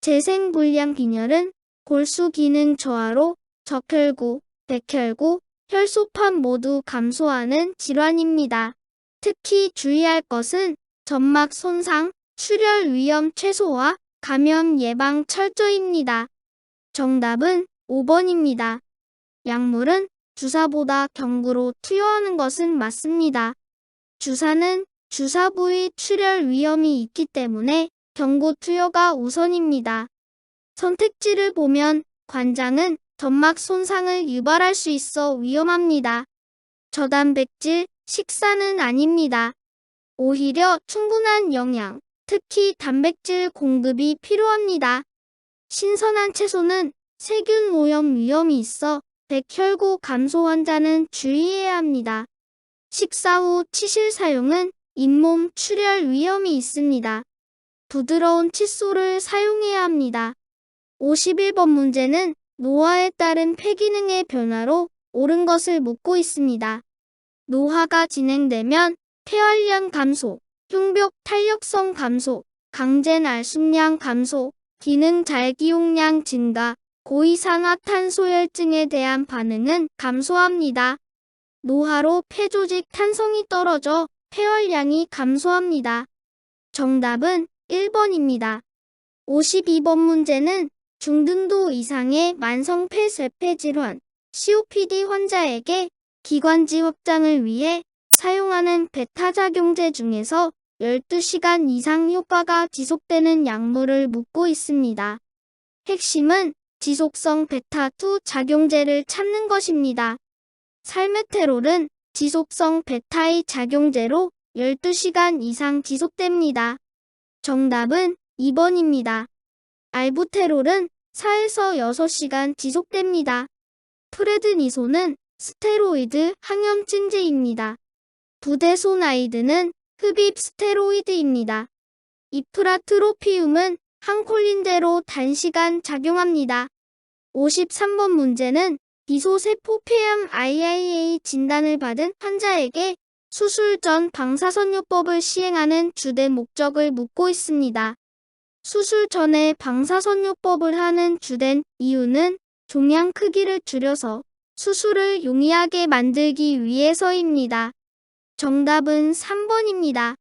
재생불량 빈혈은 골수 기능 저하로 적혈구, 백혈구, 혈소판 모두 감소하는 질환입니다. 특히 주의할 것은 점막 손상, 출혈 위험 최소화, 감염 예방 철저입니다. 정답은 5번입니다. 약물은 주사보다 경구로 투여하는 것은 맞습니다. 주사는 주사 부위 출혈 위험이 있기 때문에 경구 투여가 우선입니다. 선택지를 보면 관장은 점막 손상을 유발할 수 있어 위험합니다. 저단백질 식사는 아닙니다. 오히려 충분한 영양, 특히 단백질 공급이 필요합니다. 신선한 채소는 세균 오염 위험이 있어 백혈구 감소 환자는 주의해야 합니다. 식사 후 치실 사용은 잇몸 출혈 위험이 있습니다. 부드러운 칫솔을 사용해야 합니다. 51번 문제는 노화에 따른 폐기능의 변화로 옳은 것을 묻고 있습니다. 노화가 진행되면 폐활량 감소, 흉벽 탄력성 감소, 강제날숨량 감소, 기능 잘기용량 증가, 고이산화탄소혈증에 대한 반응은 감소합니다. 노화로 폐조직 탄성이 떨어져 폐활량이 감소합니다. 정답은 1번입니다. 52번 문제는 중등도 이상의 만성 폐쇄폐 질환, COPD 환자에게 기관지 확장을 위해 사용하는 베타작용제 중에서 12시간 이상 효과가 지속되는 약물을 묻고 있습니다. 핵심은 지속성 베타2 작용제를 찾는 것입니다. 살메테롤은 지속성 베타의 작용제로 12시간 이상 지속됩니다. 정답은 2번입니다. 알부테롤은 4에서 6시간 지속됩니다. 프레드니손은 스테로이드 항염증제입니다. 부데소나이드는 흡입 스테로이드입니다. 이프라트로피움은 항콜린제로 단시간 작용합니다. 53번 문제는 비소세포 폐암 IIA 진단을 받은 환자에게 수술 전 방사선요법을 시행하는 주된 목적을 묻고 있습니다. 수술 전에 방사선요법을 하는 주된 이유는 종양 크기를 줄여서 수술을 용이하게 만들기 위해서입니다. 정답은 3번입니다.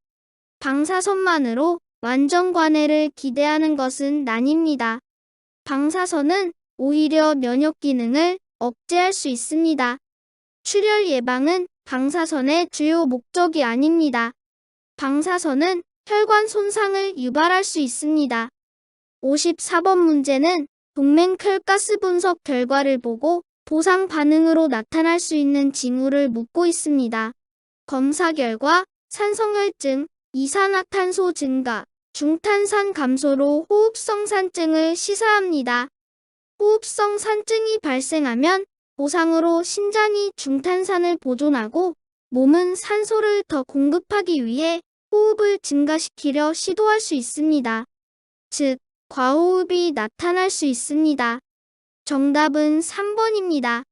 방사선만으로 완전 관해를 기대하는 것은 아닙니다. 방사선은 오히려 면역 기능을 억제할 수 있습니다. 출혈 예방은 방사선의 주요 목적이 아닙니다. 방사선은 혈관 손상을 유발할 수 있습니다. 54번 문제는 동맥혈가스 분석 결과를 보고 보상 반응으로 나타날 수 있는 징후를 묻고 있습니다. 검사 결과 산성혈증, 이산화탄소 증가, 중탄산 감소로 호흡성 산증을 시사합니다. 호흡성 산증이 발생하면 보상으로 신장이 중탄산을 보존하고 몸은 산소를 더 공급하기 위해 호흡을 증가시키려 시도할 수 있습니다. 즉, 과호흡이 나타날 수 있습니다. 정답은 3번입니다.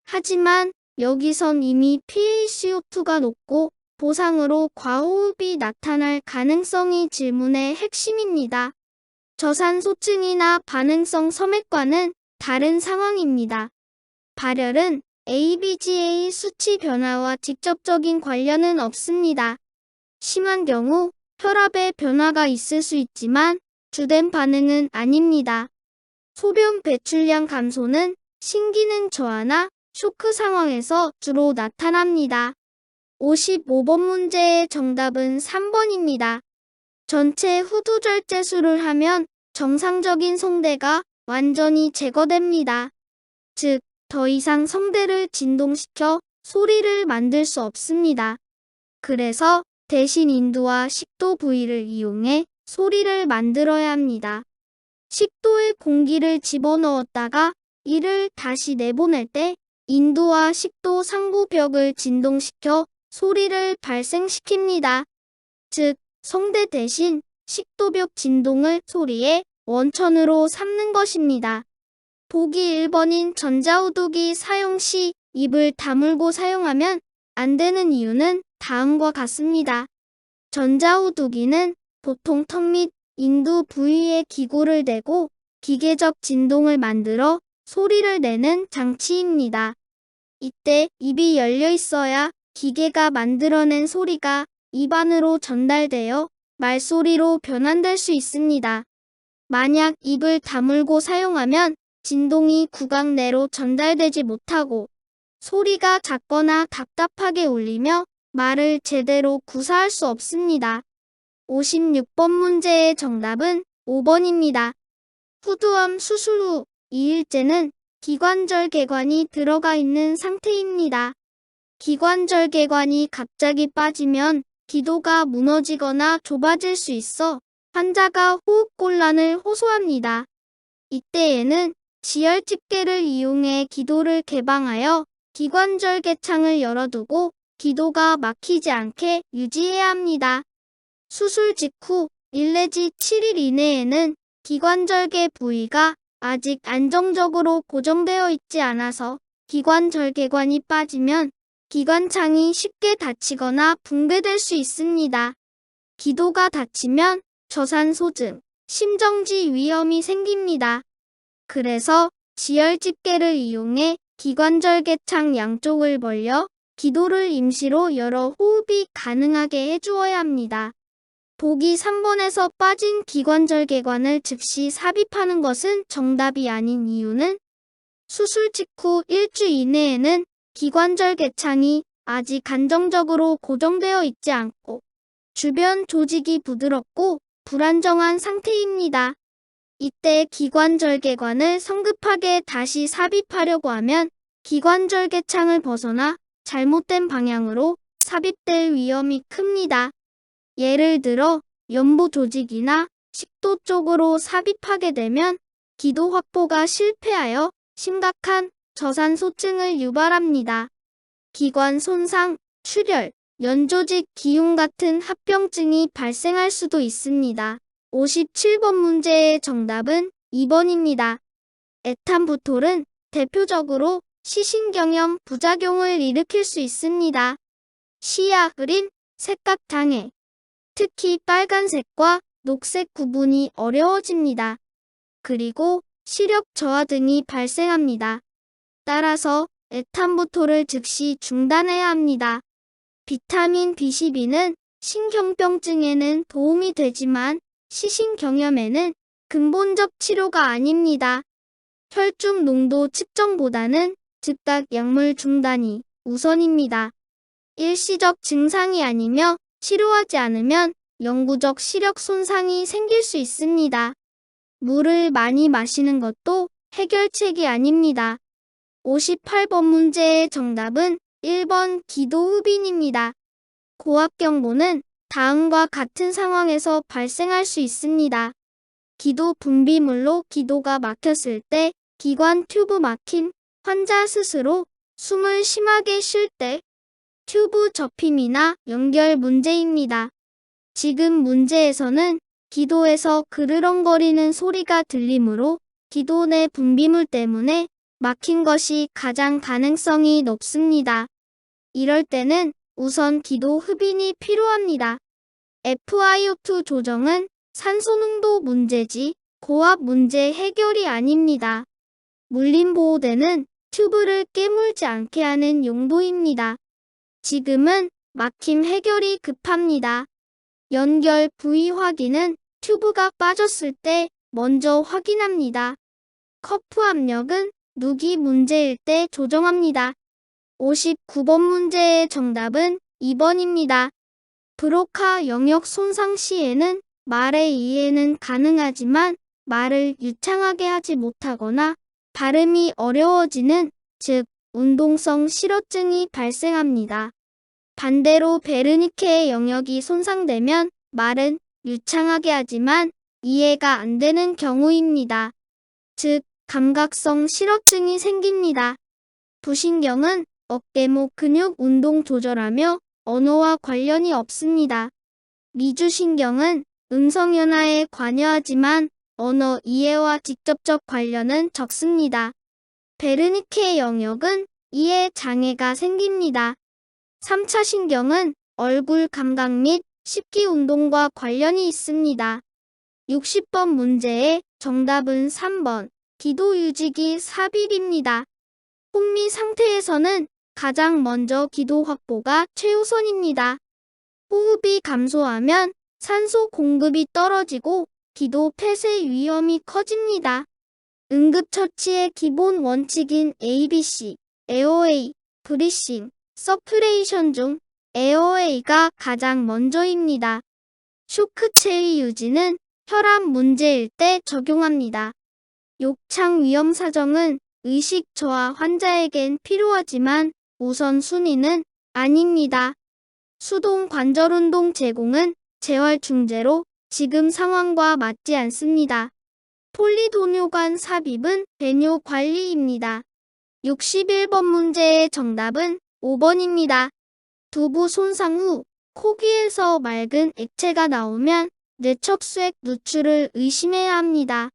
하지만 여기선 이미 PaCO2가 높고 보상으로 과호흡이 나타날 가능성이 질문의 핵심입니다. 저산소증이나 반응성 섬액과는 다른 상황입니다. 발열은 ABGA 수치 변화와 직접적인 관련은 없습니다. 심한 경우 혈압의 변화가 있을 수 있지만 주된 반응은 아닙니다. 소변 배출량 감소는 신기능 저하나 쇼크 상황에서 주로 나타납니다. 55번 문제의 정답은 3번입니다. 전체 후두절제술을 하면 정상적인 성대가 완전히 제거됩니다. 즉, 더 이상 성대를 진동시켜 소리를 만들 수 없습니다. 그래서 대신 인두와 식도 부위를 이용해 소리를 만들어야 합니다. 식도에 공기를 집어넣었다가 이를 다시 내보낼 때 인두와 식도 상부벽을 진동시켜 소리를 발생시킵니다. 즉, 성대 대신 식도벽 진동을 소리의 원천으로 삼는 것입니다. 보기 1번인 전자우두기 사용 시 입을 다물고 사용하면 안 되는 이유는 다음과 같습니다. 전자우두기는 보통 턱 및 인두 부위에 기구를 대고 기계적 진동을 만들어 소리를 내는 장치입니다. 이때 입이 열려 있어야 기계가 만들어낸 소리가 입 안으로 전달되어 말소리로 변환될 수 있습니다. 만약 입을 다물고 사용하면 진동이 구강 내로 전달되지 못하고 소리가 작거나 답답하게 울리며 말을 제대로 구사할 수 없습니다. 56번 문제의 정답은 5번입니다. 후두암 수술 후 2일째는 기관절 개관이 들어가 있는 상태입니다. 기관절 개관이 갑자기 빠지면 기도가 무너지거나 좁아질 수 있어 환자가 호흡곤란을 호소합니다. 이때에는 지혈 집게를 이용해 기도를 개방하여 기관절 개창을 열어두고 기도가 막히지 않게 유지해야 합니다. 수술 직후 1 내지 7일 이내에는 기관절개 부위가 아직 안정적으로 고정되어 있지 않아서 기관절개관이 빠지면 기관창이 쉽게 다치거나 붕괴될 수 있습니다. 기도가 다치면 저산소증, 심정지 위험이 생깁니다. 그래서 지혈 집게를 이용해 기관절개창 양쪽을 벌려 기도를 임시로 열어 호흡이 가능하게 해주어야 합니다. 보기 3번에서 빠진 기관절개관을 즉시 삽입하는 것은 정답이 아닌 이유는 수술 직후 1주 이내에는 기관절개창이 아직 안정적으로 고정되어 있지 않고 주변 조직이 부드럽고 불안정한 상태입니다. 이때 기관절개관을 성급하게 다시 삽입하려고 하면 기관절개창을 벗어나 잘못된 방향으로 삽입될 위험이 큽니다. 예를 들어 연부 조직이나 식도 쪽으로 삽입하게 되면 기도 확보가 실패하여 심각한 저산소증을 유발합니다. 기관 손상, 출혈, 연조직 기흉 같은 합병증이 발생할 수도 있습니다. 57번 문제의 정답은 2번입니다. 에탄부톨은 대표적으로 시신경염 부작용을 일으킬 수 있습니다. 시야 흐림, 색각 장애. 특히 빨간색과 녹색 구분이 어려워집니다. 그리고 시력 저하 등이 발생합니다. 따라서 에탄부토를 즉시 중단해야 합니다. 비타민 B12는 신경병증에는 도움이 되지만 시신경염에는 근본적 치료가 아닙니다. 혈중 농도 측정보다는 즉각 약물 중단이 우선입니다. 일시적 증상이 아니며 치료하지 않으면 영구적 시력 손상이 생길 수 있습니다. 물을 많이 마시는 것도 해결책이 아닙니다. 58번 문제의 정답은 1번 기도흡인입니다. 고압경보는 다음과 같은 상황에서 발생할 수 있습니다. 기도 분비물로 기도가 막혔을 때, 기관 튜브 막힘, 환자 스스로 숨을 심하게 쉴 때, 튜브 접힘이나 연결 문제입니다. 지금 문제에서는 기도에서 그르렁거리는 소리가 들리므로 기도 내 분비물 때문에 막힌 것이 가장 가능성이 높습니다. 이럴 때는 우선 기도 흡인이 필요합니다. FiO2 조정은 산소 농도 문제지 고압 문제 해결이 아닙니다. 물림보호대는 튜브를 깨물지 않게 하는 용도입니다. 지금은 막힘 해결이 급합니다. 연결 부위 확인은 튜브가 빠졌을 때 먼저 확인합니다. 커프 압력은 누기 문제일 때 조정합니다. 59번 문제의 정답은 2번입니다. 브로카 영역 손상 시에는 말의 이해는 가능하지만 말을 유창하게 하지 못하거나 발음이 어려워지는, 즉 운동성 실어증이 발생합니다. 반대로 베르니케의 영역이 손상되면 말은 유창하게 하지만 이해가 안 되는 경우입니다. 즉 감각성 실어증이 생깁니다. 부신경은 어깨목 근육 운동 조절하며 언어와 관련이 없습니다. 미주신경은 음성연화에 관여하지만 언어 이해와 직접적 관련은 적습니다. 베르니케 영역은 이해 장애가 생깁니다. 3차 신경은 얼굴 감각 및 식기 운동과 관련이 있습니다. 60번 문제의 정답은 3번 기도 유지기 삽입입니다. 혼미 상태에서는 가장 먼저 기도 확보가 최우선입니다. 호흡이 감소하면 산소 공급이 떨어지고 기도 폐쇄 위험이 커집니다. 응급처치의 기본 원칙인 ABC, AOA, 브리싱, 서큘레이션 중 AOA가 가장 먼저입니다. 쇼크 체위 유지는 혈압 문제일 때 적용합니다. 욕창 위험 사정은 의식 저하 환자에겐 필요하지만 우선순위는 아닙니다. 수동 관절 운동 제공은 재활중재로 지금 상황과 맞지 않습니다. 폴리도뇨관 삽입은 배뇨 관리입니다. 61번 문제의 정답은 5번입니다. 두부 손상 후 코귀에서 맑은 액체가 나오면 뇌척수액 누출을 의심해야 합니다.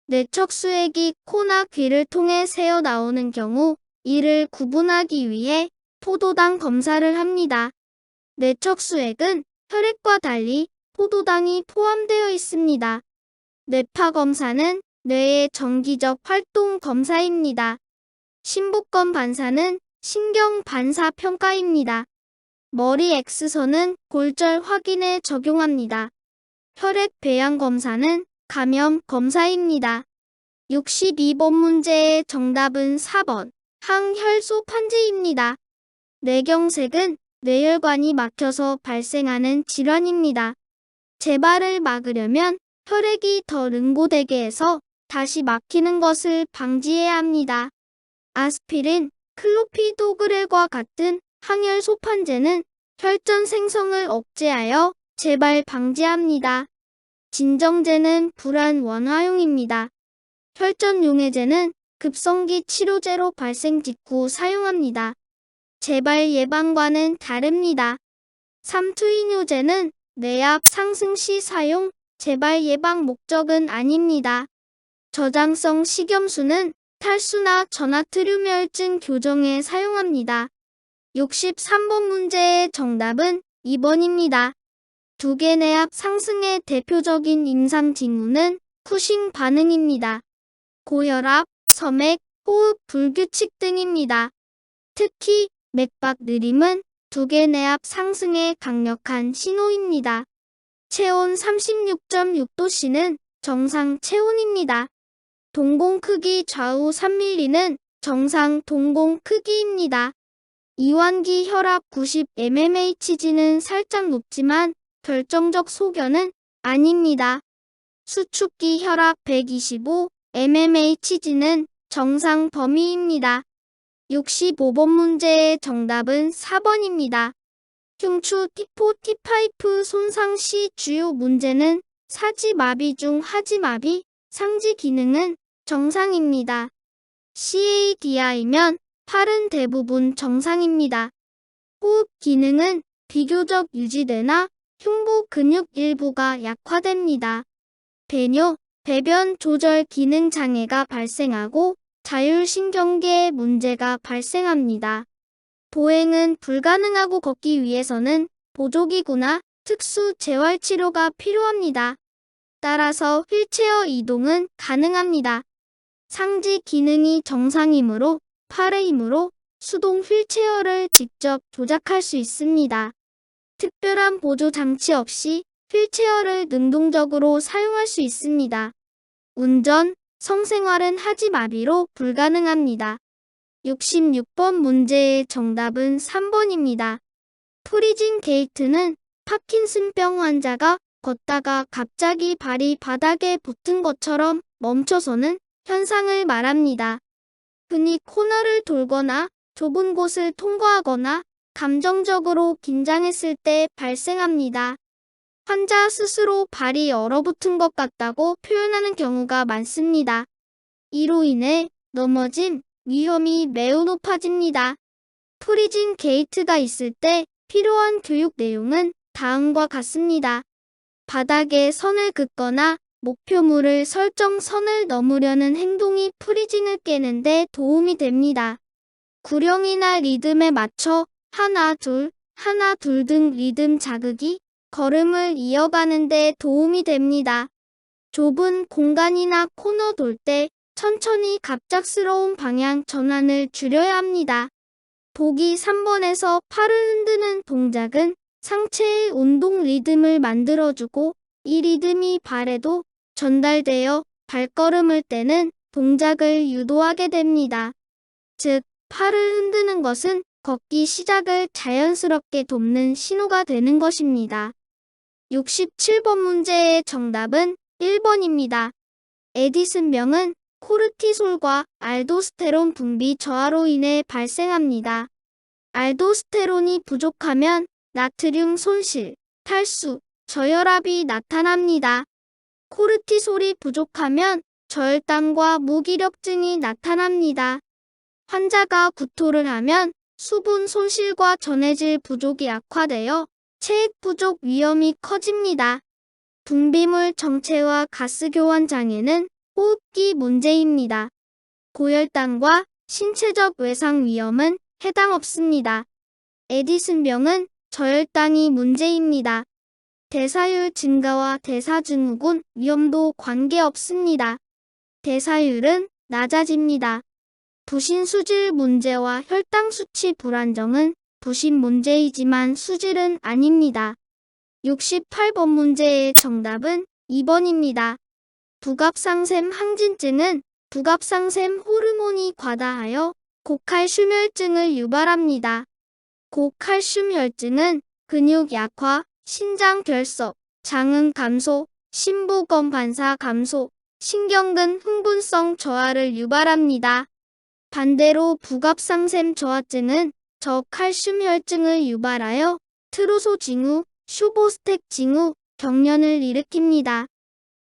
뇌척수액이 코나 귀를 통해 새어 나오는 경우 이를 구분하기 위해 포도당 검사를 합니다. 뇌척수액은 혈액과 달리 포도당이 포함되어 있습니다. 뇌파 검사는 뇌의 정기적 활동 검사입니다. 신부권 반사는 신경 반사 평가입니다. 머리 X선은 골절 확인에 적용합니다. 혈액 배양 검사는 감염 검사입니다. 62번 문제의 정답은 4번 항혈소 판재입니다. 뇌경색은 뇌혈관이 막혀서 발생하는 질환입니다. 재발을 막으려면 혈액이 더 응고되게 해서 다시 막히는 것을 방지해야 합니다. 아스피린, 클로피도그렐과 같은 항혈소 판재는 혈전 생성을 억제하여 재발 방지합니다. 진정제는 불안 완화용입니다. 혈전 용해제는 급성기 치료제로 발생 직후 사용합니다. 재발 예방과는 다릅니다. 삼투이뇨제는 뇌압 상승 시 사용, 재발 예방 목적은 아닙니다. 저장성 식염수는 탈수나 전하트륨혈증 교정에 사용합니다. 63번 문제의 정답은 2번입니다. 두개내압 상승의 대표적인 임상 징후는 쿠싱 반응입니다. 고혈압, 점액, 호흡 불규칙 등입니다. 특히 맥박 느림은 두개내압 상승의 강력한 신호입니다. 체온 36.6도씨는 정상 체온입니다. 동공 크기 좌우 3mm는 정상 동공 크기입니다. 이완기 혈압 90mm는 살짝 높지만 결정적 소견은 아닙니다. 수축기 혈압 125mm는 정상 범위입니다. 65번 문제의 정답은 4번입니다. 흉추 T4, T5 손상 시 주요 문제는 사지마비 중 하지마비, 상지 기능은 정상입니다. CADI면 팔은 대부분 정상입니다. 호흡 기능은 비교적 유지되나 흉부 근육 일부가 약화됩니다. 배뇨, 배변 조절 기능 장애가 발생하고 자율신경계에 문제가 발생합니다. 보행은 불가능하고 걷기 위해서는 보조기구나 특수 재활치료가 필요합니다. 따라서 휠체어 이동은 가능합니다. 상지 기능이 정상이므로 팔의 힘으로 수동 휠체어를 직접 조작할 수 있습니다. 특별한 보조 장치 없이 휠체어를 능동적으로 사용할 수 있습니다. 운전, 성생활은 하지마비로 불가능합니다. 66번 문제의 정답은 3번입니다. 프리징 게이트는 파킨슨병 환자가 걷다가 갑자기 발이 바닥에 붙은 것처럼 멈춰서는 현상을 말합니다. 흔히 코너를 돌거나 좁은 곳을 통과하거나 감정적으로 긴장했을 때 발생합니다. 환자 스스로 발이 얼어붙은 것 같다고 표현하는 경우가 많습니다. 이로 인해 넘어짐 위험이 매우 높아집니다. 프리징 게이트가 있을 때 필요한 교육 내용은 다음과 같습니다. 바닥에 선을 긋거나 목표물을 설정 선을 넘으려는 행동이 프리징을 깨는 데 도움이 됩니다. 구령이나 리듬에 맞춰 하나 둘 등 리듬 자극이 걸음을 이어가는 데 도움이 됩니다. 좁은 공간이나 코너 돌 때 천천히 갑작스러운 방향 전환을 줄여야 합니다. 보기 3번에서 팔을 흔드는 동작은 상체의 운동 리듬을 만들어주고 이 리듬이 발에도 전달되어 발걸음을 떼는 동작을 유도하게 됩니다. 즉, 팔을 흔드는 것은 걷기 시작을 자연스럽게 돕는 신호가 되는 것입니다. 67번 문제의 정답은 1번입니다. 에디슨병은 코르티솔과 알도스테론 분비 저하로 인해 발생합니다. 알도스테론이 부족하면 나트륨 손실, 탈수, 저혈압이 나타납니다. 코르티솔이 부족하면 저혈당과 무기력증이 나타납니다. 환자가 구토를 하면 수분 손실과 전해질 부족이 악화되어 체액 부족 위험이 커집니다. 분비물 정체와 가스 교환 장애는 호흡기 문제입니다. 고혈당과 신체적 외상 위험은 해당 없습니다. 에디슨병은 저혈당이 문제입니다. 대사율 증가와 대사증후군 위험도 관계없습니다. 대사율은 낮아집니다. 부신 수질 문제와 혈당 수치 불안정은 부신 문제이지만 수질은 아닙니다. 68번 문제의 정답은 2번입니다. 부갑상샘 항진증은 부갑상샘 호르몬이 과다하여 고칼슘혈증을 유발합니다. 고칼슘혈증은 근육 약화, 신장 결석, 장응 감소, 심부검 반사 감소, 신경근 흥분성 저하를 유발합니다. 반대로 부갑상샘 저하증은 저칼슘혈증을 유발하여 트로소 징후, 슈보스텍 징후, 경련을 일으킵니다.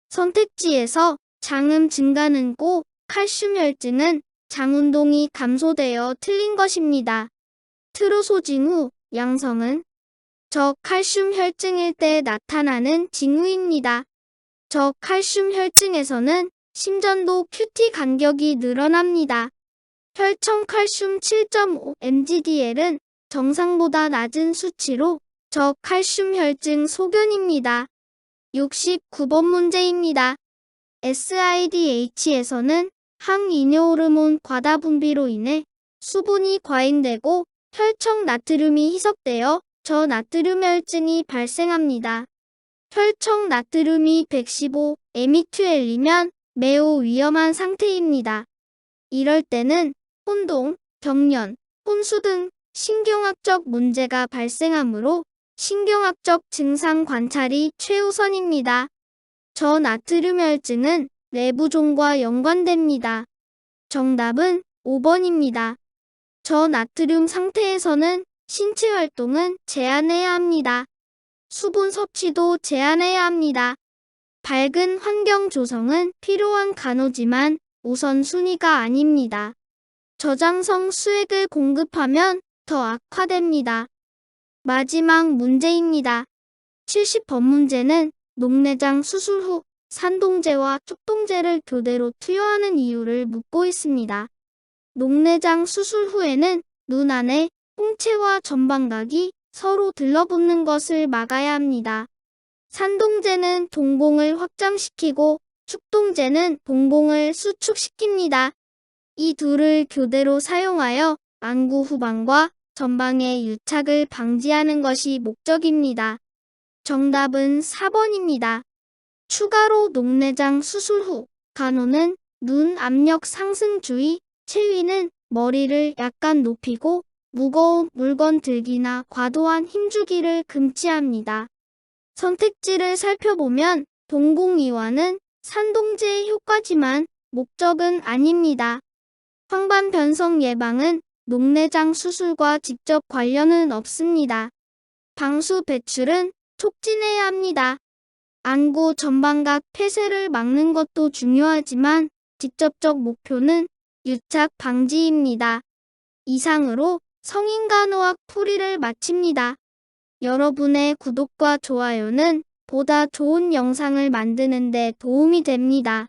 선택지에서 장음 증가는 고 칼슘혈증은 장운동이 감소되어 틀린 것입니다. 트로소 징후, 양성은 저칼슘 혈증일 때 나타나는 징후입니다. 저칼슘 혈증에서는 심전도 QT 간격이 늘어납니다. 혈청 칼슘 7.5 mgdl은 정상보다 낮은 수치로 저칼슘 혈증 소견입니다. 69번 문제입니다. SIDH에서는 항이뇨 호르몬 과다 분비로 인해 수분이 과잉되고 혈청 나트륨이 희석되어 저나트륨 혈증이 발생합니다. 혈청 나트륨이 115 mg/L이면 매우 위험한 상태입니다. 이럴 때는 혼동, 경련, 혼수 등 신경학적 문제가 발생하므로 신경학적 증상 관찰이 최우선입니다. 저나트륨 혈증은 뇌부종과 연관됩니다. 정답은 5번입니다. 저나트륨 상태에서는 신체 활동은 제한해야 합니다. 수분 섭취도 제한해야 합니다. 밝은 환경 조성은 필요한 간호지만 우선순위가 아닙니다. 저장성 수액을 공급하면 더 악화됩니다. 마지막 문제입니다. 70번 문제는 녹내장 수술 후 산동제와 축동제를 교대로 투여하는 이유를 묻고 있습니다. 녹내장 수술 후에는 눈 안에 홍채와 점방각이 서로 들러붙는 것을 막아야 합니다. 산동제는 동공을 확장시키고 축동제는 동공을 수축시킵니다. 이 둘을 교대로 사용하여 안구 후방과 전방의 유착을 방지하는 것이 목적입니다. 정답은 4번입니다. 추가로 녹내장 수술 후 간호는 눈 압력 상승 주의, 체위는 머리를 약간 높이고 무거운 물건 들기나 과도한 힘주기를 금지합니다. 선택지를 살펴보면 동공이완은 산동제의 효과지만 목적은 아닙니다. 황반 변성 예방은 녹내장 수술과 직접 관련은 없습니다. 방수 배출은 촉진해야 합니다. 안구 전방각 폐쇄를 막는 것도 중요하지만 직접적 목표는 유착 방지입니다. 이상으로 성인간호학 풀이를 마칩니다. 여러분의 구독과 좋아요는 보다 좋은 영상을 만드는 데 도움이 됩니다.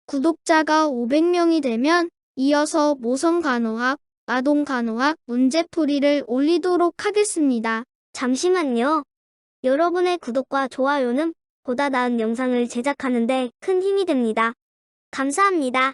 구독자가 500명이 되면 이어서 모성간호학, 아동간호학 문제풀이를 올리도록 하겠습니다. 잠시만요. 여러분의 구독과 좋아요는 보다 나은 영상을 제작하는 데 큰 힘이 됩니다. 감사합니다.